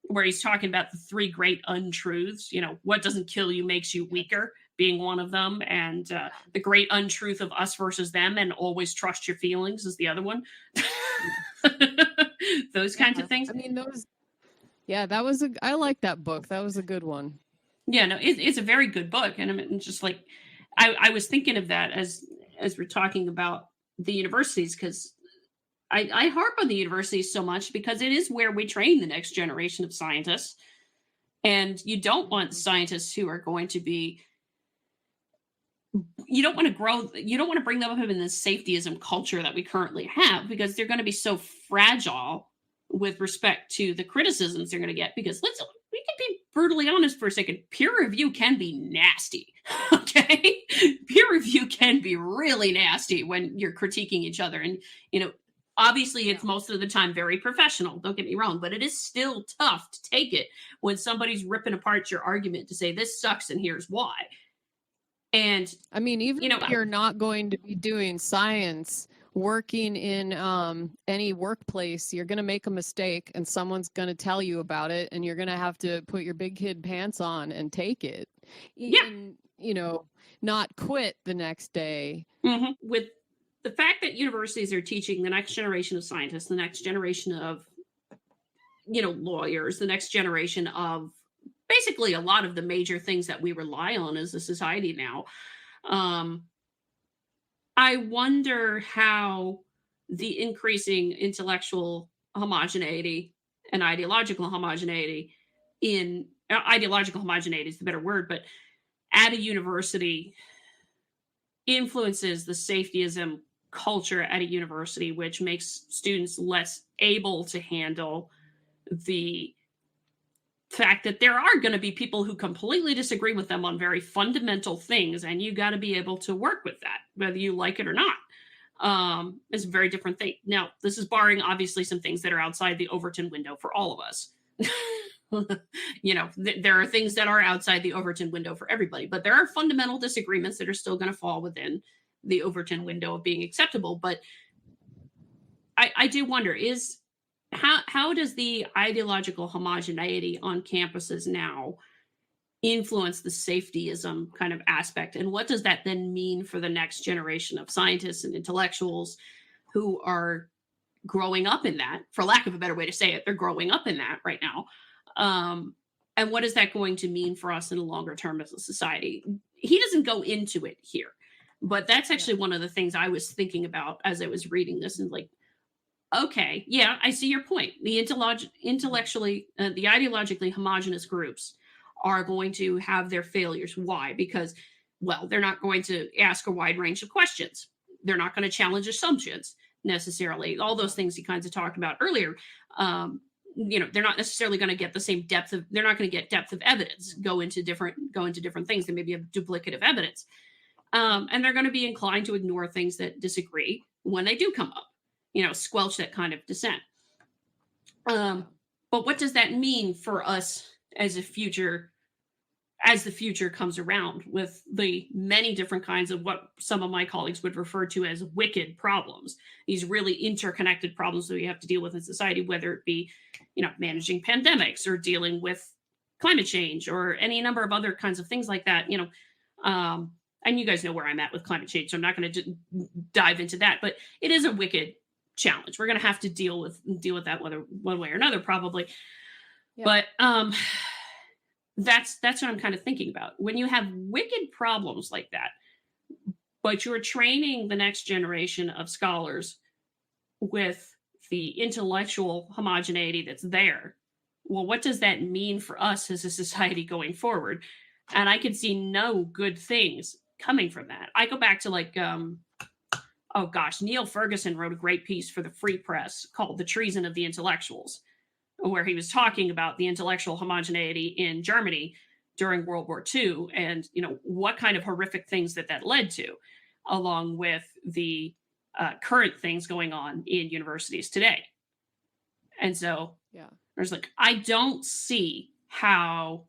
Where he's talking about the three great untruths, what doesn't kill you makes you weaker, being one of them. And the great untruth of us versus them, and always trust your feelings, is the other one. Those kinds of things. I mean, I like that book. That was a good one. Yeah, no, it's a very good book. And I mean, just like, I was thinking of that as we're talking about the universities, because I harp on the universities so much because it is where we train the next generation of scientists. And you don't want scientists who are going to be, you don't want to bring them up in this safetyism culture that we currently have, because they're going to be so fragile with respect to the criticisms they're going to get. Because we can be brutally honest for a second, peer review can be nasty. Okay? Peer review can be really nasty when you're critiquing each other. And, obviously, it's most of the time very professional, don't get me wrong, but it is still tough to take it when somebody's ripping apart your argument to say this sucks and here's why. And I mean, even if you're not going to be doing science, working in any workplace, you're going to make a mistake and someone's going to tell you about it, and you're going to have to put your big kid pants on and take it. And, not quit the next day. Mm-hmm. With the fact that universities are teaching the next generation of scientists, the next generation of, lawyers, the next generation of basically a lot of the major things that we rely on as a society now, I wonder how the increasing intellectual homogeneity and ideological homogeneity in ideological homogeneity is the better word, but at a university influences the safetyism culture at a university, which makes students less able to handle the fact that there are going to be people who completely disagree with them on very fundamental things, and you got to be able to work with that, whether you like it or not. It's a very different thing. Now, this is barring obviously some things that are outside the Overton window for all of us. There are things that are outside the Overton window for everybody, but there are fundamental disagreements that are still going to fall within the Overton window of being acceptable. But I do wonder, how does the ideological homogeneity on campuses now influence the safetyism kind of aspect? And what does that then mean for the next generation of scientists and intellectuals who are growing up in that, for lack of a better way to say it, they're growing up in that right now. And what is that going to mean for us in the longer term as a society? He doesn't go into it here, but that's actually one of the things I was thinking about as I was reading this, and like, okay, yeah, I see your point. The intellectually, the ideologically homogenous groups are going to have their failures. Why? Because, well, they're not going to ask a wide range of questions. They're not going to challenge assumptions necessarily. All those things he kind of talked about earlier. They're not necessarily going to get the same depth of. They're not going to get depth of evidence. Go into different things. There may be a duplicative evidence, and they're going to be inclined to ignore things that disagree when they do come up. Squelch that kind of dissent. But what does that mean for us as the future comes around, with the many different kinds of what some of my colleagues would refer to as wicked problems, these really interconnected problems that we have to deal with in society, whether it be, managing pandemics or dealing with climate change or any number of other kinds of things like that, and you guys know where I'm at with climate change, so I'm not going to dive into that, but it is a wicked challenge. We're going to have to deal with that, whether one way or another, probably. Yeah. But that's what I'm kind of thinking about. When you have wicked problems like that, but you're training the next generation of scholars with the intellectual homogeneity that's there, well, what does that mean for us as a society going forward? And I can see no good things coming from that. I go back to Neil Ferguson wrote a great piece for the Free Press called "The Treason of the Intellectuals," where he was talking about the intellectual homogeneity in Germany during World War II, and what kind of horrific things that led to, along with the current things going on in universities today. And so, there's I don't see how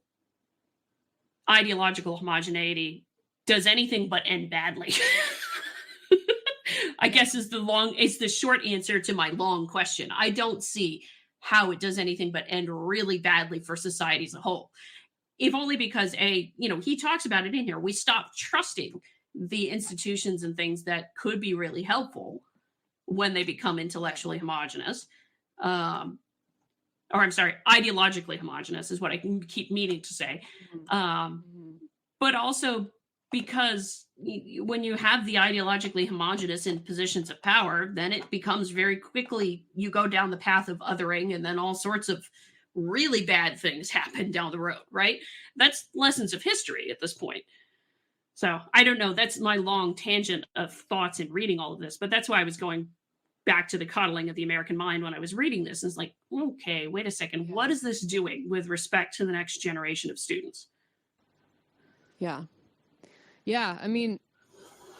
ideological homogeneity does anything but end badly. I guess is the short answer to my long question. I don't see how it does anything but end really badly for society as a whole. If only because he talks about it in here. We stop trusting the institutions and things that could be really helpful when they become intellectually homogenous. Ideologically homogenous is what I can keep meaning to say. But also because when you have the ideologically homogenous in positions of power, then it becomes very quickly, you go down the path of othering, and then all sorts of really bad things happen down the road, right? That's lessons of history at this point. So I don't know. That's my long tangent of thoughts in reading all of this, but that's why I was going back to the coddling of the American mind when I was reading this. It's like, okay, wait a second. What is this doing with respect to the next generation of students? Yeah. Yeah, I mean,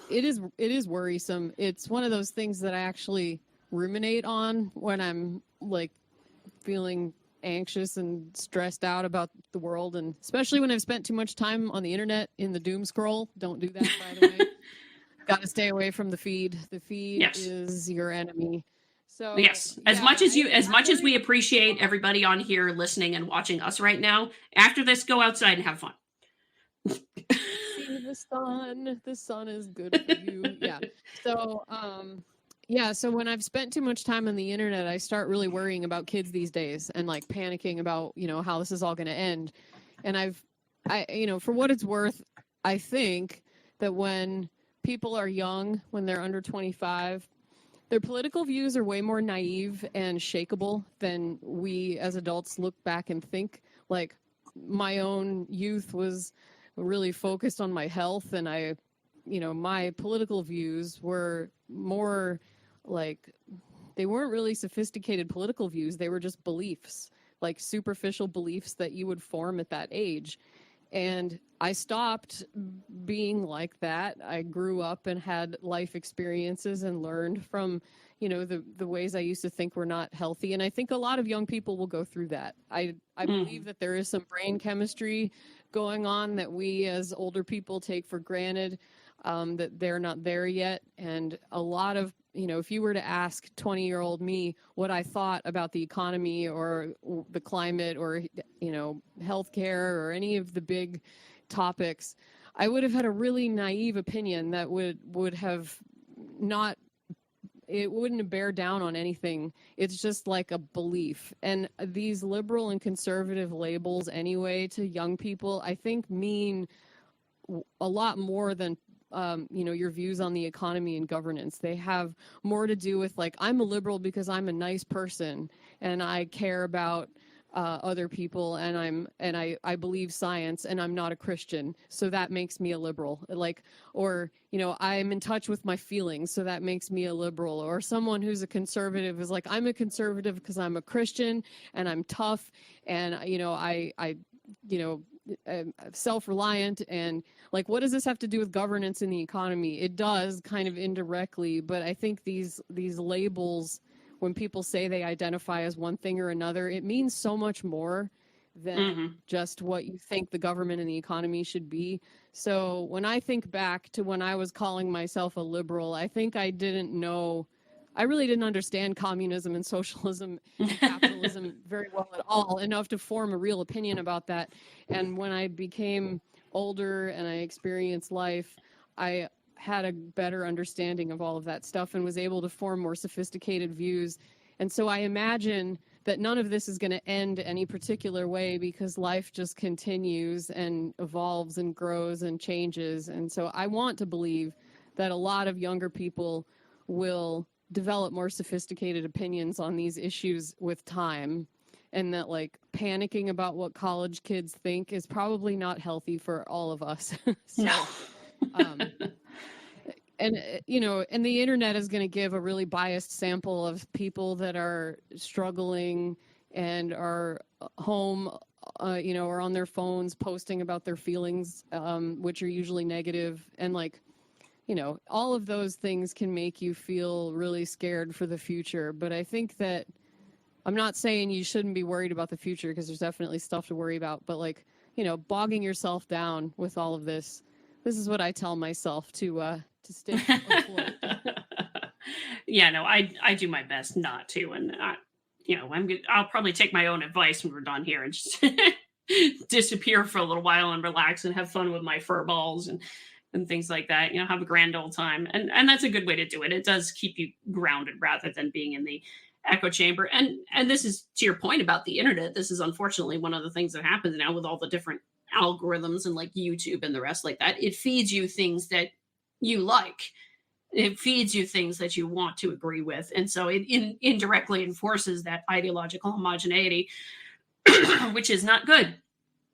it is worrisome. It's one of those things that I actually ruminate on when I'm feeling anxious and stressed out about the world, and especially when I've spent too much time on the internet in the doom scroll. Don't do that, by the way. Got to stay away from the feed. The feed is your enemy. So yes, as much as we appreciate everybody on here listening and watching us right now, after this, go outside and have fun. The sun is good for you. So when I've spent too much time on the internet, I start really worrying about kids these days and panicking about how this is all going to end. And I for what it's worth, I think that when people are young, when they're under 25, their political views are way more naive and shakable than we as adults look back and think. Like, my own youth was really focused on my health, and my political views were more like, they weren't really sophisticated political views. They were just beliefs, like superficial beliefs that you would form at that age. And I stopped being like that. I grew up and had life experiences and learned from, the ways I used to think were not healthy. And I think a lot of young people will go through that. I believe that there is some brain chemistry going on that we as older people take for granted, that they're not there yet. And a lot of, if you were to ask 20-year-old me what I thought about the economy or the climate or, healthcare or any of the big topics, I would have had a really naive opinion that would have not, it wouldn't bear down on anything. It's just like a belief. And these liberal and conservative labels anyway to young people, I think mean a lot more than your views on the economy and governance. They have more to do with, like, I'm a liberal because I'm a nice person and I care about other people, and I believe science, and I'm not a Christian, so that makes me a liberal. Like, or I'm in touch with my feelings, so that makes me a liberal. Or someone who's a conservative is like, I'm a conservative because I'm a Christian and I'm tough, and self-reliant. And like, what does this have to do with governance in the economy? It does, kind of indirectly, but I think these labels, when people say they identify as one thing or another, it means so much more than just what you think the government and the economy should be. So when I think back to when I was calling myself a liberal, I think I really didn't understand communism and socialism and capitalism very well at all, enough to form a real opinion about that. And when I became older and I experienced life, I had a better understanding of all of that stuff and was able to form more sophisticated views. And so I imagine that none of this is going to end any particular way, because life just continues and evolves and grows and changes. And so I want to believe that a lot of younger people will develop more sophisticated opinions on these issues with time, and that, like, panicking about what college kids think is probably not healthy for all of us. So, No. and the internet is going to give a really biased sample of people that are struggling and are home, or on their phones posting about their feelings, which are usually negative. And, like, all of those things can make you feel really scared for the future. But I think that, I'm not saying you shouldn't be worried about the future, because there's definitely stuff to worry about. But, like, bogging yourself down with all of this is what I tell myself to stay afloat. Yeah, no, I do my best not to. And, I'll probably take my own advice when we're done here and just disappear for a little while and relax and have fun with my fur balls and things like that. Have a grand old time. And that's a good way to do it. It does keep you grounded rather than being in the echo chamber. And this is, to your point about the internet, this is unfortunately one of the things that happens now with all the different algorithms and, like, YouTube and the rest like that. It feeds you things that you like. It feeds you things that you want to agree with. And so it indirectly enforces that ideological homogeneity, which is not good.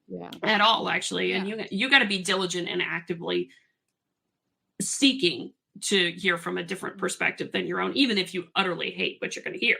Yeah. At all, actually. Yeah. And you got to be diligent and actively seeking to hear from a different perspective than your own, even if you utterly hate what you're going to hear.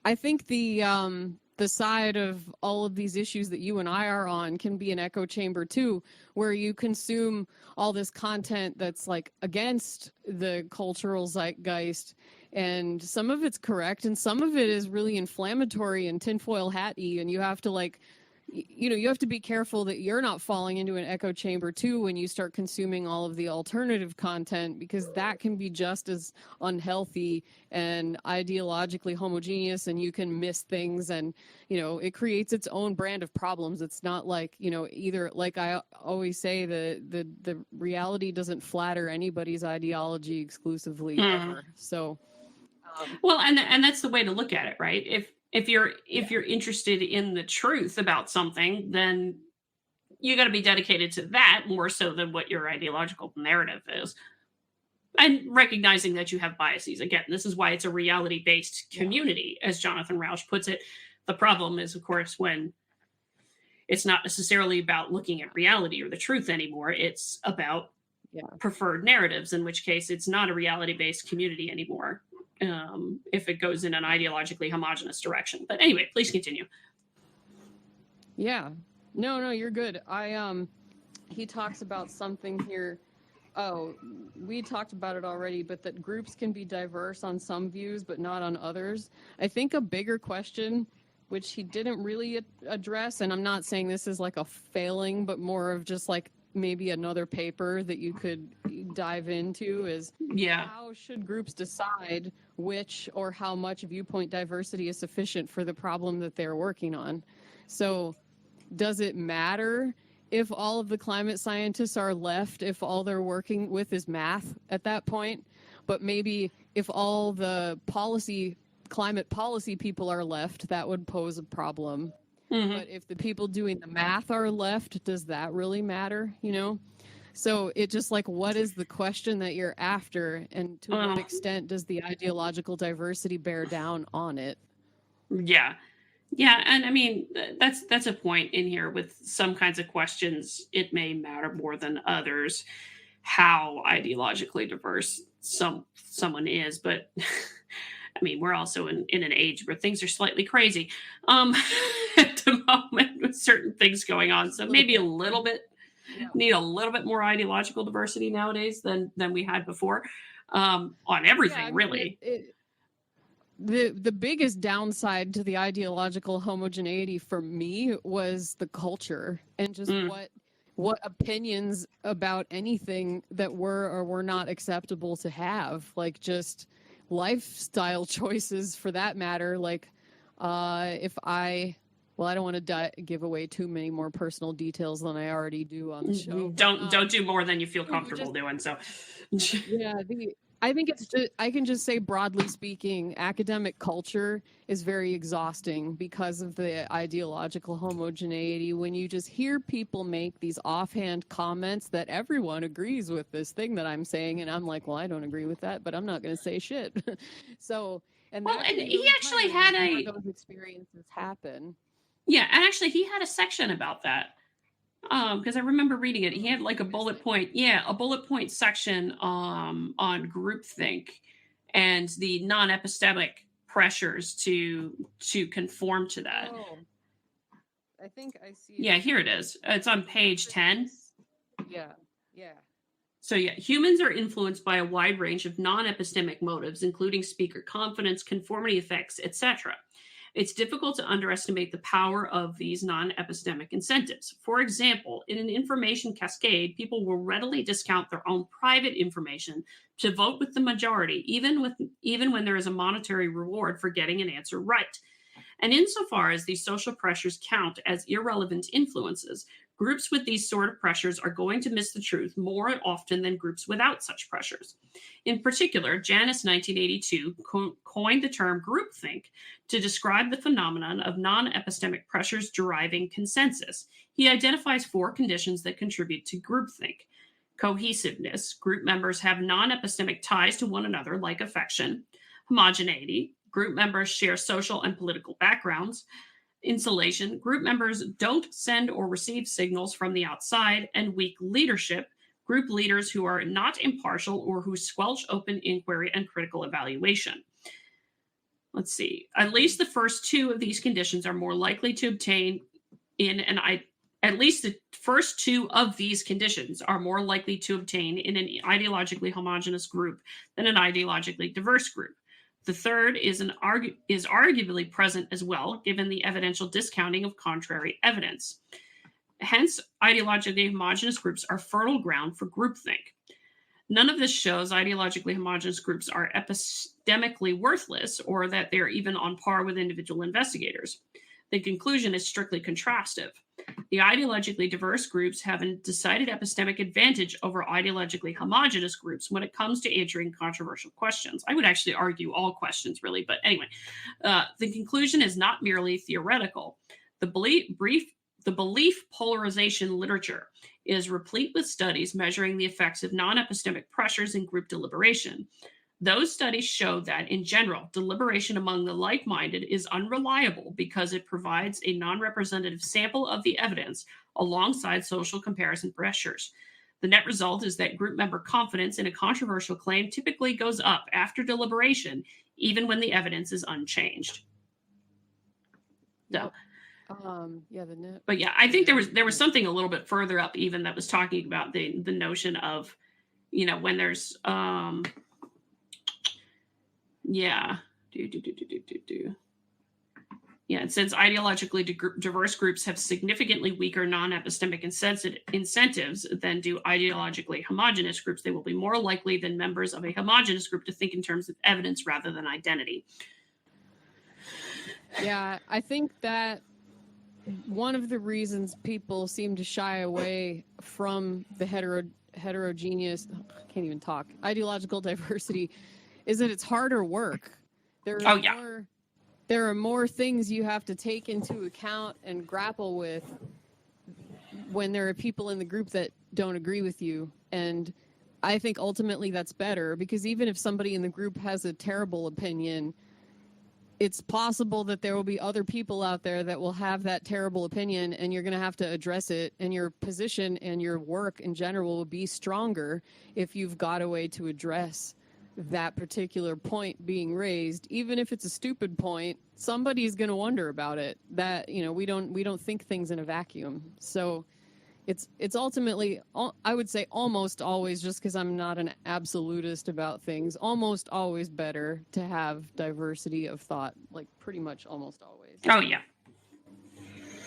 I think the side of all of these issues that you and I are on can be an echo chamber too, where you consume all this content that's, like, against the cultural zeitgeist, and some of it's correct and some of it is really inflammatory and tinfoil hat-y, and you have to, like, you have to be careful that you're not falling into an echo chamber too when you start consuming all of the alternative content, because that can be just as unhealthy and ideologically homogeneous, and you can miss things, and it creates its own brand of problems. It's not like, either, like I always say, the reality doesn't flatter anybody's ideology exclusively ever. So well, and that's the way to look at it, right? If you're interested in the truth about something, then you got to be dedicated to that more so than what your ideological narrative is. And recognizing that you have biases. Again, this is why it's a reality-based community, as Jonathan Rauch puts it. The problem is, of course, when it's not necessarily about looking at reality or the truth anymore. It's about preferred narratives, in which case it's not a reality-based community anymore, if it goes in an ideologically homogenous direction. But anyway, please continue. Yeah. No, you're good. He talks about something here. Oh, we talked about it already, but that groups can be diverse on some views, but not on others. I think a bigger question, which he didn't really address, and I'm not saying this is like a failing, but more of just like maybe another paper that you could dive into, is how should groups decide which or how much viewpoint diversity is sufficient for the problem that they're working on? So does it matter if all of the climate scientists are left, if all they're working with is math at that point? But maybe if all the climate policy people are left, that would pose a problem. But if the people doing the math are left, does that really matter? You know? So it just like, what is the question that you're after, and to what extent does the ideological diversity bear down on it? Yeah, and I mean, that's a point in here. With some kinds of questions, it may matter more than others how ideologically diverse someone is. But I mean, we're also in an age where things are slightly crazy at the moment, with certain things going on. So maybe a little bit need a little bit more ideological diversity nowadays than we had before, on everything, really. The biggest downside to the ideological homogeneity for me was the culture, and just what opinions about anything that were or were not acceptable to have, like just lifestyle choices for that matter. Like I don't want to give away too many more personal details than I already do on the show. Don't do more than you feel comfortable doing. So I think it's just, I can just say, broadly speaking, academic culture is very exhausting because of the ideological homogeneity. When you just hear people make these offhand comments that everyone agrees with this thing that I'm saying, and I'm like, well, I don't agree with that, but I'm not going to say shit. So, and he actually had those experiences happen. Yeah, and actually he had a section about that. Because I remember reading it. He had like a bullet point section on groupthink and the non-epistemic pressures to conform to that. Oh, I think I see. Yeah, here it is. It's on page 10. Yeah. So humans are influenced by a wide range of non-epistemic motives, including speaker confidence, conformity effects, etc. It's difficult to underestimate the power of these non-epistemic incentives. For example, in an information cascade, people will readily discount their own private information to vote with the majority, even when there is a monetary reward for getting an answer right. And insofar as these social pressures count as irrelevant influences, groups with these sort of pressures are going to miss the truth more often than groups without such pressures. In particular, Janus 1982 coined the term groupthink to describe the phenomenon of non-epistemic pressures deriving consensus. He identifies 4 conditions that contribute to groupthink. Cohesiveness. Group members have non-epistemic ties to one another, like affection. Homogeneity. Group members share social and political backgrounds. Insulation. Group members don't send or receive signals from the outside. And weak leadership. Group leaders who are not impartial or who squelch open inquiry and critical evaluation. Let's see. At least the first 2 of these conditions are more likely to obtain in an ideologically homogeneous group than an ideologically diverse group. The third is arguably present as well, given the evidential discounting of contrary evidence. Hence, ideologically homogeneous groups are fertile ground for groupthink. None of this shows ideologically homogeneous groups are epistemically worthless or that they're even on par with individual investigators. The conclusion is strictly contrastive. The ideologically diverse groups have a decided epistemic advantage over ideologically homogeneous groups when it comes to answering controversial questions. I would actually argue all questions, really, but anyway. The conclusion is not merely theoretical. The The belief polarization literature is replete with studies measuring the effects of non-epistemic pressures in group deliberation. Those studies show that, in general, deliberation among the like-minded is unreliable because it provides a non-representative sample of the evidence alongside social comparison pressures. The net result is that group member confidence in a controversial claim typically goes up after deliberation, even when the evidence is unchanged. So, but yeah, I think there was something a little bit further up even that was talking about the notion of, when there's yeah. Yeah, and since ideologically diverse groups have significantly weaker non-epistemic incentives than do ideologically homogenous groups, they will be more likely than members of a homogenous group to think in terms of evidence rather than identity. Yeah, I think that one of the reasons people seem to shy away from the heterogeneous, I can't even talk, ideological diversity is that it's harder work. There are more things you have to take into account and grapple with when there are people in the group that don't agree with you. And I think ultimately that's better, because even if somebody in the group has a terrible opinion, it's possible that there will be other people out there that will have that terrible opinion, and you're going to have to address it, and your position and your work in general will be stronger if you've got a way to address that particular point being raised. Even if it's a stupid point, somebody's going to wonder about it. That, we don't think things in a vacuum. So it's ultimately, I would say almost always, just because I'm not an absolutist about things, almost always better to have diversity of thought, like pretty much almost always. Oh yeah.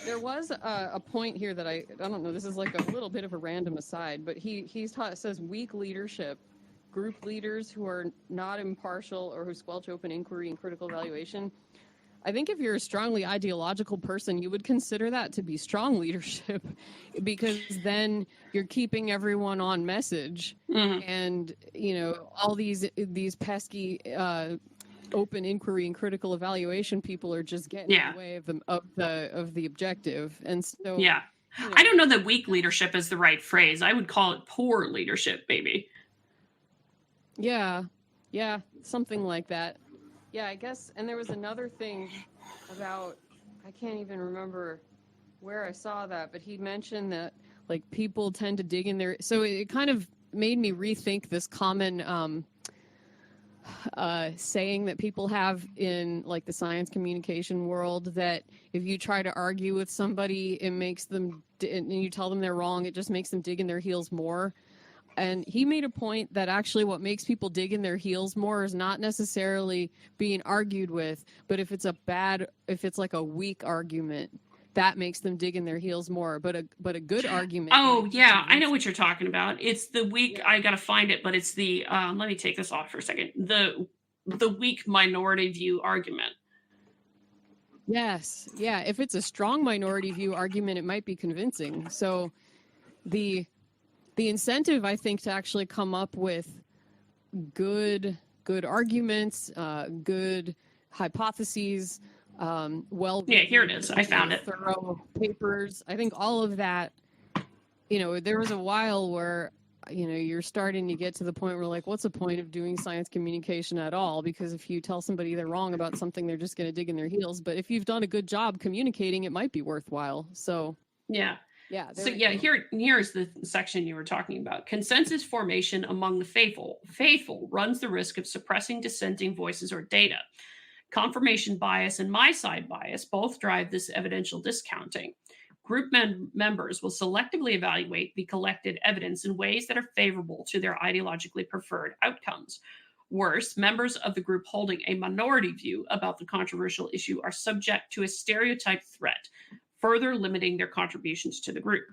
There was a point here that I don't know, this is like a little bit of a random aside, but he's taught, it says weak leadership, group leaders who are not impartial or who squelch open inquiry and critical evaluation. I think if you're a strongly ideological person, you would consider that to be strong leadership, because then you're keeping everyone on message. Mm-hmm. And, all these pesky open inquiry and critical evaluation people are just getting in the way of the objective. And so I don't know that weak leadership is the right phrase. I would call it poor leadership, maybe. Yeah, something like that. Yeah, I guess. And there was another thing about, I can't even remember where I saw that, but he mentioned that like people tend to dig in their, so it kind of made me rethink this common saying that people have in like the science communication world, that if you try to argue with somebody, it makes them, and you tell them they're wrong, it just makes them dig in their heels more. And he made a point that actually what makes people dig in their heels more is not necessarily being argued with, but if it's like a weak argument, that makes them dig in their heels more. But a good argument. Oh yeah, I know what you're talking about. It's the weak. Yeah. I gotta find it, but it's the. Let me take this off for a second. The weak minority view argument. Yes, yeah. If it's a strong minority view argument, it might be convincing. So the incentive, I think, to actually come up with good arguments, good hypotheses, here it is. I found it. Thorough papers. I think all of that. There was a while where you're starting to get to the point where like, what's the point of doing science communication at all? Because if you tell somebody they're wrong about something, they're just going to dig in their heels. But if you've done a good job communicating, it might be worthwhile. So yeah. Yeah. So here's the section you were talking about. Consensus formation among the faithful runs the risk of suppressing dissenting voices or data. Confirmation bias and my side bias both drive this evidential discounting. Group members will selectively evaluate the collected evidence in ways that are favorable to their ideologically preferred outcomes. Worse, members of the group holding a minority view about the controversial issue are subject to a stereotype threat, further limiting their contributions to the group.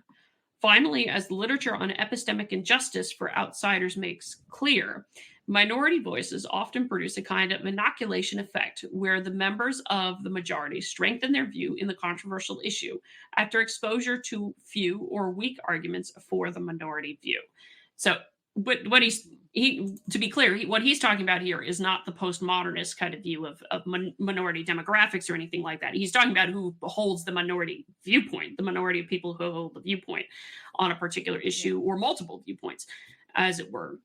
Finally, as the literature on epistemic injustice for outsiders makes clear, minority voices often produce a kind of inoculation effect where the members of the majority strengthen their view in the controversial issue after exposure to few or weak arguments for the minority view. So but what to be clear, what he's talking about here is not the postmodernist kind of view of minority demographics or anything like that. He's talking about who holds the minority viewpoint, the minority of people who hold the viewpoint on a particular issue or multiple viewpoints, as it were,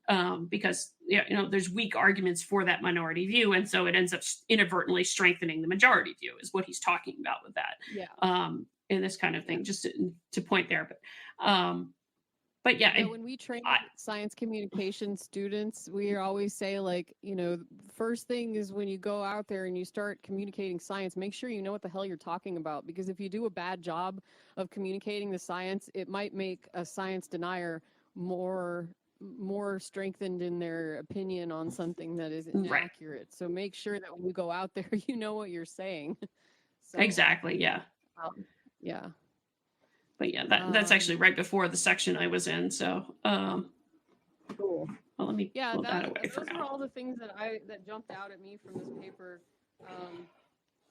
because there's weak arguments for that minority view, and so it ends up inadvertently strengthening the majority view, is what he's talking about with that. Yeah. In this kind of thing, just to point there, but yeah, when we train science communication students, we always say, like, first thing is when you go out there and you start communicating science, make sure you know what the hell you're talking about. Because if you do a bad job of communicating the science, it might make a science denier more strengthened in their opinion on something that is inaccurate. Right. So make sure that when you go out there, you know what you're saying. So, exactly. Yeah. Yeah. But yeah, that's actually right before the section I was in. So, cool. Well, let me pull that away for now. Those are all the things that jumped out at me from this paper.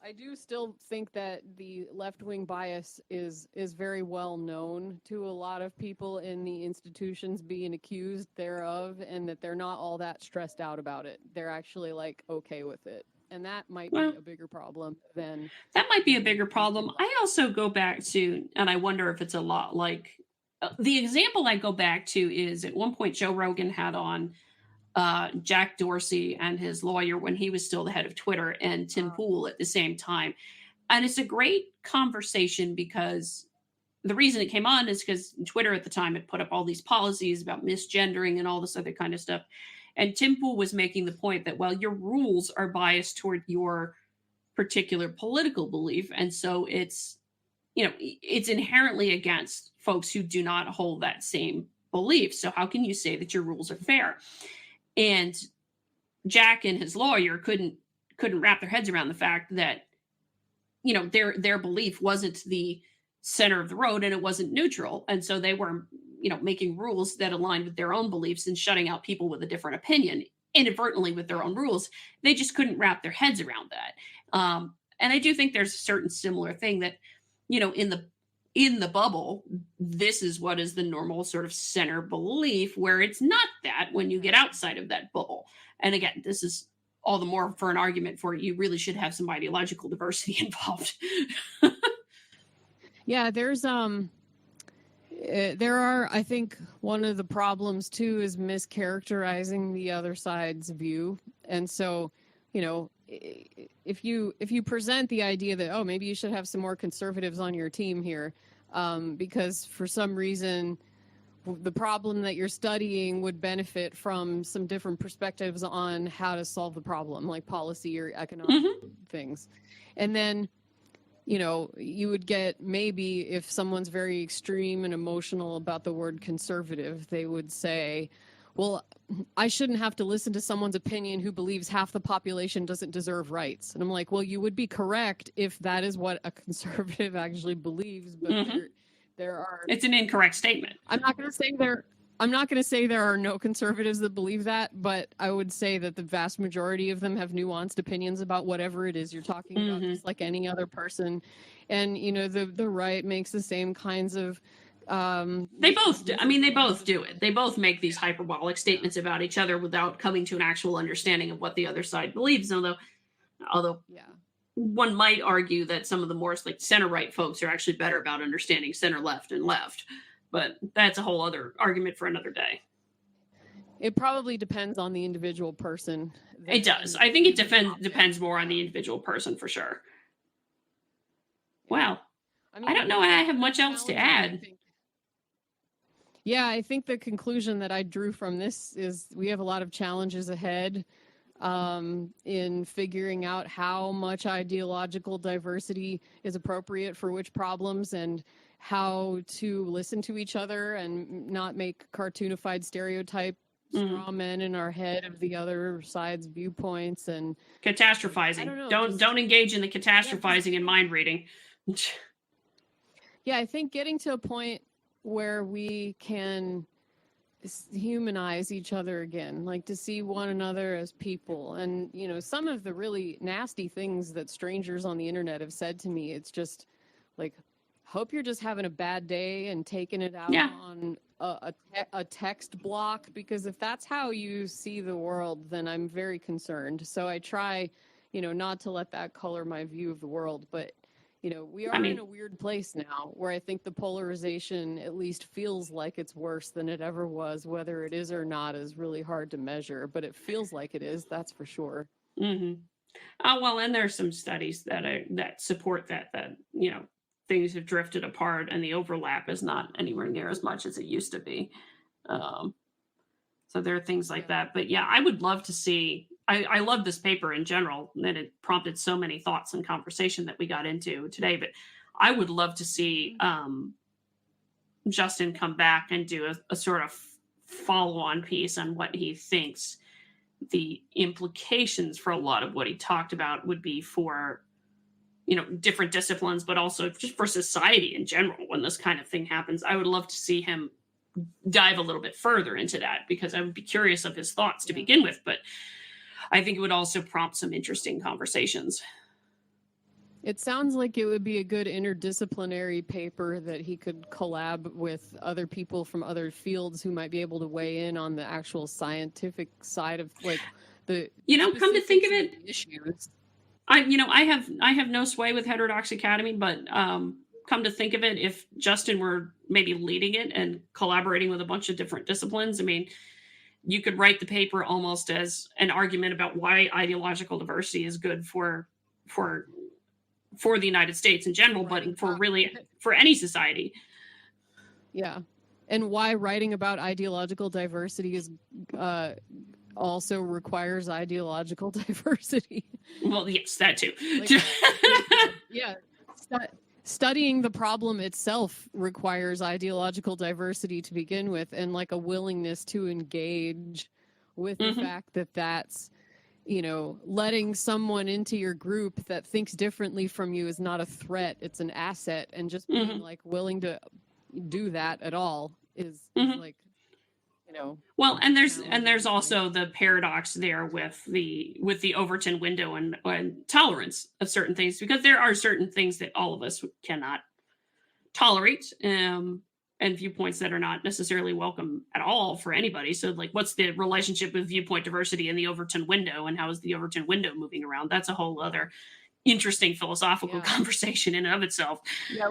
I do still think that the left-wing bias is very well known to a lot of people in the institutions being accused thereof, and that they're not all that stressed out about it. They're actually like okay with it. And that might be a bigger problem than... That might be a bigger problem. I also go back to, and I wonder if it's a lot like, the example I go back to is at one point Joe Rogan had on Jack Dorsey and his lawyer when he was still the head of Twitter, and Tim Pool at the same time. And it's a great conversation because the reason it came on is because Twitter at the time had put up all these policies about misgendering and all this other kind of stuff. And Tim Pool was making the point that, well, your rules are biased toward your particular political belief. And so it's inherently against folks who do not hold that same belief. So how can you say that your rules are fair? And Jack and his lawyer couldn't wrap their heads around the fact that, their belief wasn't the center of the road and it wasn't neutral. And so they were, making rules that aligned with their own beliefs and shutting out people with a different opinion inadvertently with their own rules. They just couldn't wrap their heads around that. And I do think there's a certain similar thing that, in the bubble, this is what is the normal sort of center belief, where it's not that when you get outside of that bubble. And again, this is all the more for an argument for you really should have some ideological diversity involved. Yeah, there are, I think one of the problems too is mischaracterizing the other side's view. And so, if you present the idea that, oh, maybe you should have some more conservatives on your team here, because for some reason the problem that you're studying would benefit from some different perspectives on how to solve the problem, like policy or economic things. And then, you would get, maybe if someone's very extreme and emotional about the word conservative, they would say, well, I shouldn't have to listen to someone's opinion who believes half the population doesn't deserve rights. And I'm like, well, you would be correct if that is what a conservative actually believes, but there are... It's an incorrect statement. I'm not going to say there are no conservatives that believe that, but I would say that the vast majority of them have nuanced opinions about whatever it is you're talking about, just like any other person. And, the right makes the same kinds of... they both do. I mean, they both do it. They both make these hyperbolic statements about each other without coming to an actual understanding of what the other side believes. Although one might argue that some of the more like center right folks are actually better about understanding center left and left, but that's a whole other argument for another day. It probably depends on the individual person. It does. I think it depends more on the individual person for sure. Wow. I don't know. I have much else to add. Yeah, I think the conclusion that I drew from this is we have a lot of challenges ahead in figuring out how much ideological diversity is appropriate for which problems, and how to listen to each other and not make cartoonified stereotype straw men in our head of the other side's viewpoints, and catastrophizing. Don't engage in the catastrophizing and mind reading. Yeah, I think getting to a point where we can humanize each other again, like to see one another as people. And, some of the really nasty things that strangers on the internet have said to me, it's just like, hope you're just having a bad day and taking it out Yeah. on a text block, because if that's how you see the world, then I'm very concerned. So I try, not to let that color my view of the world. But, we are in a weird place now where I think the polarization at least feels like it's worse than it ever was. Whether it is or not is really hard to measure, but it feels like it is, that's for sure. Mm-hmm. Well, and there's some studies that support that things have drifted apart and the overlap is not anywhere near as much as it used to be. So there are things like that. But yeah, I would love to see. I love this paper in general, and it prompted so many thoughts and conversation that we got into today. But I would love to see Justin come back and do a sort of follow-on piece on what he thinks the implications for a lot of what he talked about would be for, different disciplines, but also just for society in general when this kind of thing happens. I would love to see him dive a little bit further into that, because I would be curious of his thoughts to begin with, but I think it would also prompt some interesting conversations. It sounds like it would be a good interdisciplinary paper that he could collab with other people from other fields who might be able to weigh in on the actual scientific side of the come to think of it, issues. I have no sway with Heterodox Academy, but come to think of it, if Justin were maybe leading it and collaborating with a bunch of different disciplines, I mean, you could write the paper almost as an argument about why ideological diversity is good for the United States in general, but for any society. Yeah. And why writing about ideological diversity is also requires ideological diversity. Well, yes, that too. Studying the problem itself requires ideological diversity to begin with, and a willingness to engage with the fact that that's, letting someone into your group that thinks differently from you is not a threat, it's an asset, and just being willing to do that at all is well, and there's also the paradox there with the Overton window and tolerance of certain things, because there are certain things that all of us cannot tolerate, and viewpoints that are not necessarily welcome at all for anybody. So what's the relationship with viewpoint diversity in the Overton window, and how is the Overton window moving around? That's a whole other interesting philosophical conversation in and of itself. Yeah,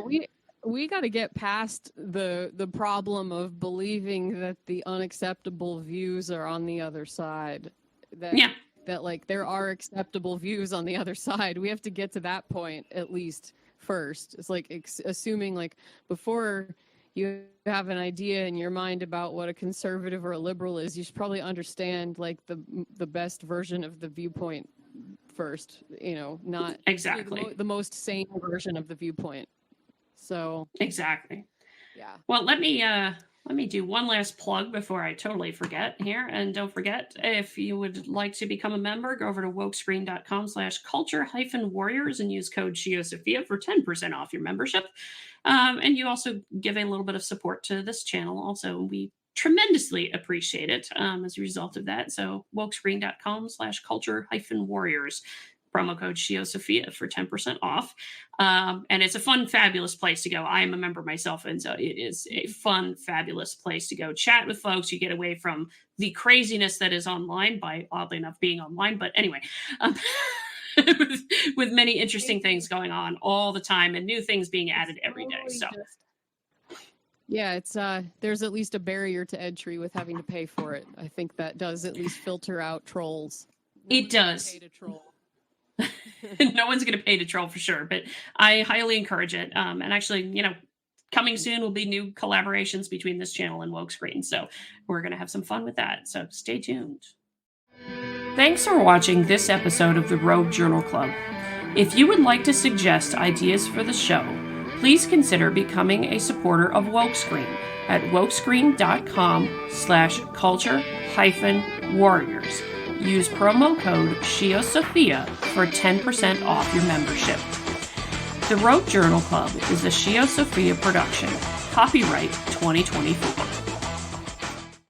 we got to get past the problem of believing that the unacceptable views are on the other side. That there are acceptable views on the other side. We have to get to that point at least first. It's assuming before you have an idea in your mind about what a conservative or a liberal is, you should probably understand the best version of the viewpoint first, not exactly the most sane version of the viewpoint. So exactly. Yeah. Well, let me do one last plug before I totally forget here. And don't forget, if you would like to become a member, go over to wokescreen.com/culture-warriors and use code ScioSophia for 10% off your membership. And you also give a little bit of support to this channel. Also, we tremendously appreciate it as a result of that. So wokescreen.com/culture-warriors. Promo code ScioSophia for 10% off. And it's a fun, fabulous place to go. I am a member myself, and so it is a fun, fabulous place to go chat with folks. You get away from the craziness that is online by, oddly enough, being online. But anyway, with many interesting things going on all the time and new things being added every day. So yeah, it's there's at least a barrier to entry with having to pay for it. I think that does at least filter out trolls. It does. No one's going to pay to troll for sure, but I highly encourage it. And actually, coming soon will be new collaborations between this channel and Wokescreen. So we're going to have some fun with that. So stay tuned. Thanks for watching this episode of the Rogue Journal Club. If you would like to suggest ideas for the show, please consider becoming a supporter of Wokescreen at wokescreen.com/culture-warriors. Use promo code ScioSophia for 10% off your membership. The Rogue Journal Club is a ScioSophia production. Copyright 2024.